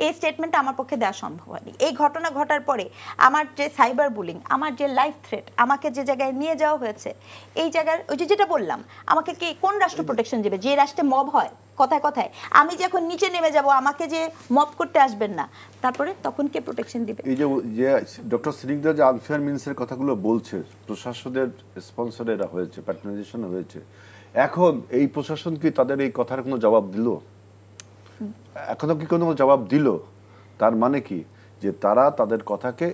এই স্টেটমেন্টটা আমার পক্ষে দেওয়া সম্ভব হয়নি। এই ঘটনা ঘটার পরে আমার যে সাইবার বুলিং, আমার যে লাইফ থ্রেট, আমাকে যে জায়গায় নিয়ে যাওয়া হয়েছে, এই জায়গার ওই যেটা বললাম, আমাকে কি কোন রাষ্ট্র প্রোটেকশন দেবে? যে রাষ্ট্রে মব হয় কথায় কথায়, আমি যখন নিচে নেমে যাব আমাকে যে মব করতে আসবেন না, তারপরে তখন কে প্রোটেকশন দিবে? এই যে ডক্টর সিনিকদা যে আনফেয়ার মিন্সের কথাগুলো বলছে, প্রশাসনের স্পন্সরেরা হয়েছে, প্যাট্রনাইজেশন হয়েছে, এখন এই প্রশাসন কি তাদের এই কথার কোনো জবাব দিল? এখনো কি কোনো জবাব দিল? তার মানে কি যে তারা তাদের কথাকে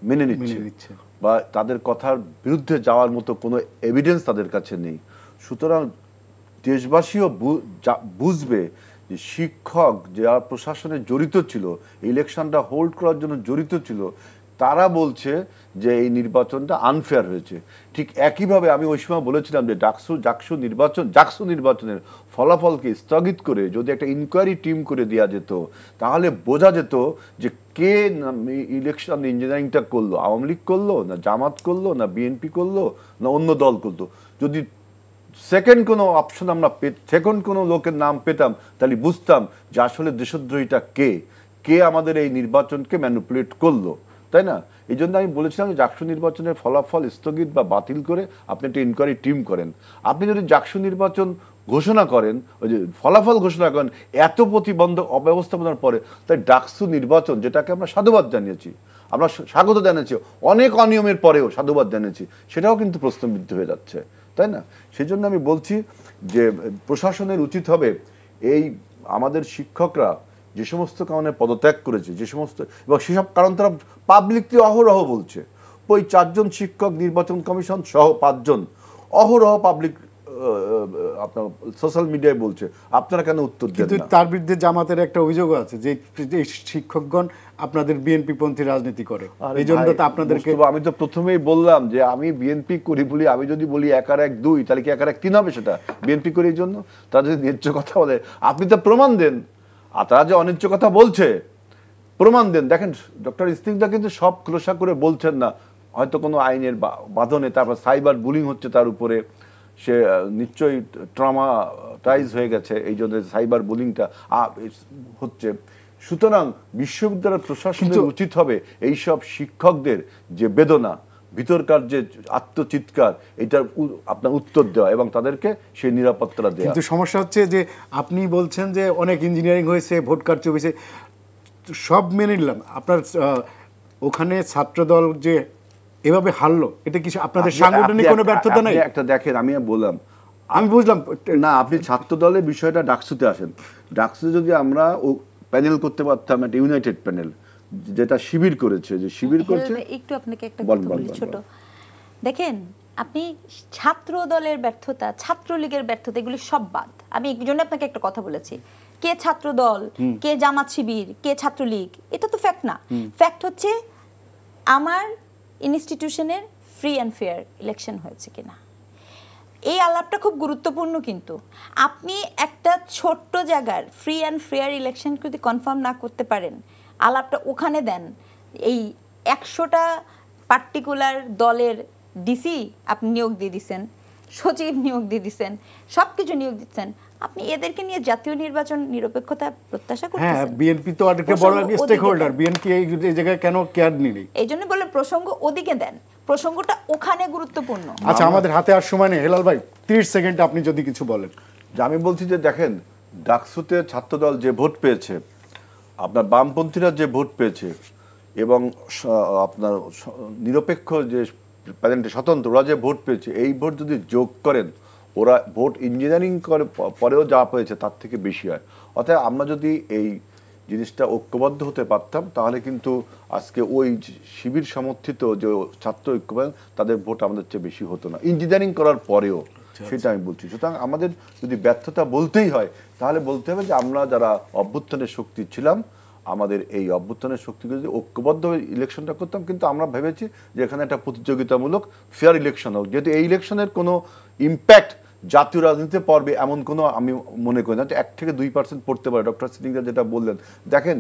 মেনে নিচ্ছে বা তাদের কথার বিরুদ্ধে যাওয়ার মতো কোনো এভিডেন্স তাদের কাছে নেই। সুতরাং দেশবাসীও বুঝবে যে শিক্ষক যারা প্রশাসনে জড়িত ছিল, ইলেকশনটা হোল্ড করার জন্য জড়িত ছিল, তারা বলছে যে এই নির্বাচনটা আনফেয়ার হয়েছে। ঠিক একইভাবে আমি ওই সময় বলেছিলাম যে জাকসু নির্বাচনের ফলাফলকে স্থগিত করে যদি একটা ইনকোয়ারি টিম করে দেওয়া যেত, তাহলে বোঝা যেত যে কে ইলেকশন ইঞ্জিনিয়ারিংটা করলো, আওয়ামী লীগ করলো না জামাত করলো না বিএনপি করলো না অন্য দল করলো। যদি সেকেন্ড কোনো অপশন আমরা সেকেন্ড কোনো লোকের নাম পেতাম, তাহলে বুঝতাম যে আসলে দেশদ্রোহীটা কে আমাদের এই নির্বাচনকে ম্যানিপুলেট করলো, তাই না? এই জন্য আমি বলেছিলাম যে জাকসু নির্বাচনের ফলাফল স্থগিত বা বাতিল করে আপনি একটা ইনকোয়ারি টিম করেন। আপনি যদি জাকসু নির্বাচন ঘোষণা করেন, ওই যে ফলাফল ঘোষণা করেন এত প্রতিবন্ধক অব্যবস্থাপনার পরে, তাই ডাকসু নির্বাচন যেটাকে আমরা সাধুবাদ জানিয়েছি, আমরা স্বাগত জানিয়েছি, অনেক অনিয়মের পরেও সাধুবাদ জানিয়েছি, সেটাও কিন্তু প্রশ্নবিদ্ধ হয়ে যাচ্ছে, তাই না? সেই জন্য আমি বলছি যে প্রশাসনের উচিত হবে এই আমাদের শিক্ষকরা যে সমস্ত কারণে পদত্যাগ করেছে, যে সমস্ত এবং সেসব কারণ তারা পাবলিকলি অহরহ বলছে, ওই 4 জন শিক্ষক নির্বাচন কমিশন সহ 5 জন অহরহ পাবলিক আপনার সোশ্যাল মিডিয়ায় বলছে, আপনারা কেন উত্তর দেন না? তার বিরুদ্ধে জামাতের একটা অভিযোগও আছে যে শিক্ষকগণ আপনাদের বিএনপি পন্থী রাজনীতি করে, এই জন্য তো আপনাদেরকে। আমি তো প্রথমেই বললাম যে আমি বিএনপি করি বলি, আমি যদি বলি 1 আর 1 2, তাহলে কি 1 আর 1 3 হবে? সেটা বিএনপি করি এই জন্য। তারা যদি ন্যায্য কথা বলে আপনি তো প্রমাণ দেন, আর তারা যে অন্যায্য কথা বলছে প্রমাণ দেন। দেখেন ডক্টর ইস্তিকদা কিন্তু সব খোলসা করে বলছেন না, হয়তো কোনো আইনের বাঁধনে, তারপর সাইবার বুলিং হচ্ছে তার উপরে, সে নিশ্চয়ই ট্রমাটাইজ হয়ে গেছে, এই জন্য সাইবার বুলিংটা হচ্ছে। সুতরাং বিশ্ববিদ্যালয়ের প্রশাসনের উচিত হবে এইসব শিক্ষকদের যে বেদনা, ভিতরকার যে আত্মচিৎকার, এটার আপনার উত্তর দেওয়া এবং তাদেরকে সেই নিরাপত্তা দেওয়া। কিন্তু সমস্যা হচ্ছে যে আপনি বলছেন যে অনেক ইঞ্জিনিয়ারিং হয়েছে, ভোট কারচুপি হয়েছে, সব মেনে নিলাম, আপনার ওখানে ছাত্রদল যে এভাবে হারলো, এটা কি আপনাদের সাংগঠনিক কোনো ব্যর্থতা নাই? একটা দেখেন, আমি বললাম, আমি বুঝলাম না, আপনি ছাত্র দলের বিষয়টা ডাকসুতে আসেন। ডাকসুতে যদি আমরা প্যানেল করতে পারতাম, একটা ইউনাইটেড প্যানেল, যেটা শিবির করেছে, যে শিবির করছে। একটু আপনাকে একটা কথা বলি ছোট, দেখেন আপনি ছাত্র দলের ব্যর্থতা, ছাত্রলীগের ব্যর্থতা, এগুলি সব বাদ। আমি এই জন্য আপনাকে একটা কথা বলেছি, কে ছাত্র দল, কে জামাত শিবির, কে ছাত্রলীগ, এটা তো ফ্যাক্ট না। ফ্যাক্ট হচ্ছে আমার ইনস্টিটিউশনের ফ্রি অ্যান্ড ফেয়ার ইলেকশন হয়েছে কিনা। এই আলাপটা খুব গুরুত্বপূর্ণ। কিন্তু আপনি একটা ছোট্ট জায়গার ফ্রি অ্যান্ড ফেয়ার ইলেকশন যদি কনফার্ম না করতে পারেন, আলাপটা ওখানে দেন। এই 100টা পার্টিকুলার দলের ডিসি আপনি নিয়োগ দিয়ে দিচ্ছেন, সচিব নিয়োগ দিয়ে দিচ্ছেন, সব কিছু নিয়োগ দিচ্ছেন, আপনি এদেরকে নিয়ে জাতীয় নির্বাচন নিরপেক্ষতা প্রত্যাশা করতেছেন? হ্যাঁ, বিএনপি তো একটা বড় স্টেক হোল্ডার, বিএনপি এই জায়গায় কেন কেয়ার নেই? এই জন্য বললাম প্রসঙ্গ ওদিকে দেন, প্রসঙ্গটা ওখানে গুরুত্বপূর্ণ। আচ্ছা, আমাদের হাতে আর সময় নেই, হেলাল ভাই 30 সেকেন্ডে আপনি যদি কিছু বলেন। যে আমি বলছি যে দেখেন, ডাকসুতে ছাত্রদল যে ভোট পেয়েছে, আপনার বামপন্থীরা যে ভোট পেয়েছে, এবং আপনার নিরপেক্ষ যে প্যানেলটি স্বতন্ত্র, ওরা যে ভোট পেয়েছে, এই ভোট যদি যোগ করেন, ওরা ভোট ইঞ্জিনিয়ারিং করে পরেও যা পেয়েছে তার থেকে বেশি হয়। অর্থাৎ আমরা যদি এই জিনিসটা ঐক্যবদ্ধ হতে পারতাম, তাহলে কিন্তু আজকে ওই শিবির সমর্থিত যে ছাত্র ঐক্যবান তাদের ভোট আমাদের চেয়ে বেশি হতো না ইঞ্জিনিয়ারিং করার পরেও। সেটা আমি বলছি। সুতরাং আমাদের যদি ব্যর্থতা বলতেই হয় তাহলে বলতে হবে যে আমরা যারা অভ্যুত্থানের শক্তি ছিলাম, আমাদের এই অভ্যুত্থানের শক্তিকে যদি ঐক্যবদ্ধ ইলেকশনটা করতাম, কিন্তু আমরা ভেবেছি যে এখানে একটা প্রতিযোগিতামূলক ফেয়ার ইলেকশন হোক, যেহেতু এই ইলেকশনের কোনো ইম্প্যাক্ট জাতীয় রাজনীতিতে পড়বে এমন কোনো আমি মনে করি না। 1 থেকে 2% পড়তে পারে। ডক্টর সিদ্দিকরা যেটা বললেন, দেখেন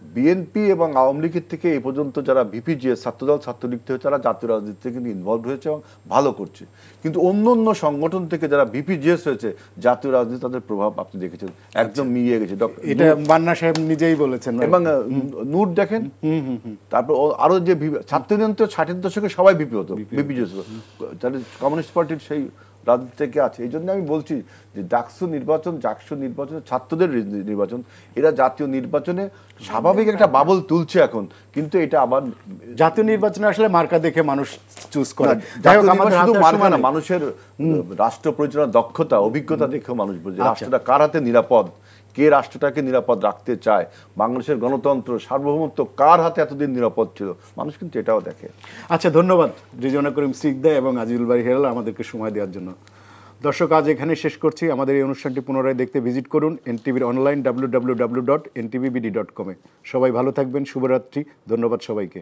বিএনপি এবং আওয়ামী লীগের থেকে এই পর্যন্ত যারা ভিপিজিএস ছাত্রদল ছাত্রলীগ থেকে তারা জাতীয় রাজনীতিতে কিন্তু ইনভলভ হয়েছে এবং ভালো করছে, কিন্তু অন্য অন্য সংগঠন থেকে যারা ভিপিজিএস হয়েছে জাতীয় রাজনীতি তাদের প্রভাব আপনি দেখেছেন একদম মিলিয়ে গেছে। এটা মান্না সাহেব নিজেই বলেছেন। এবং নূর দেখেন, তারপর আরো যে ছাত্রদের 60-এর দশকে সবাই ভিপি হতো, ভিপিজিএস তাহলে কমিউনিস্ট পার্টির সেই রাজনীতি থেকে আছে। এই জন্য আমি বলছি যে জাকসু নির্বাচন ছাত্রদের নির্বাচন, এরা জাতীয় নির্বাচনে স্বাভাবিক একটা বাবল তুলছে এখন, কিন্তু এটা আবার জাতীয় নির্বাচনে আসলে মার্কা দেখে মানুষ চুজ করে। শুধু মার্কা না, মানুষের রাষ্ট্র পরিচালনার দক্ষতা অভিজ্ঞতা দেখেও মানুষ বোঝে রাষ্ট্রটা কার হাতে নিরাপদ, কে রাষ্ট্রটাকে নিরাপদ রাখতে চায়, বাংলাদেশের গণতন্ত্র সার্বভৌমত্ব কার হাতে এতদিন নিরাপদ ছিল, মানুষ কিন্তু এটাও দেখে। আচ্ছা, ধন্যবাদ রিজওয়ানা করিম স্নিগ্ধা এবং আজিজুল বারী হেলাল আমাদেরকে সময় দেওয়ার জন্য। দর্শক, আজ এখানে শেষ করছি। আমাদের এই অনুষ্ঠানটি পুনরায় দেখতে ভিজিট করুন এনটিভির অনলাইন www.ntvbd.com-এ। সবাই ভালো থাকবেন, শুভরাত্রি, ধন্যবাদ সবাইকে।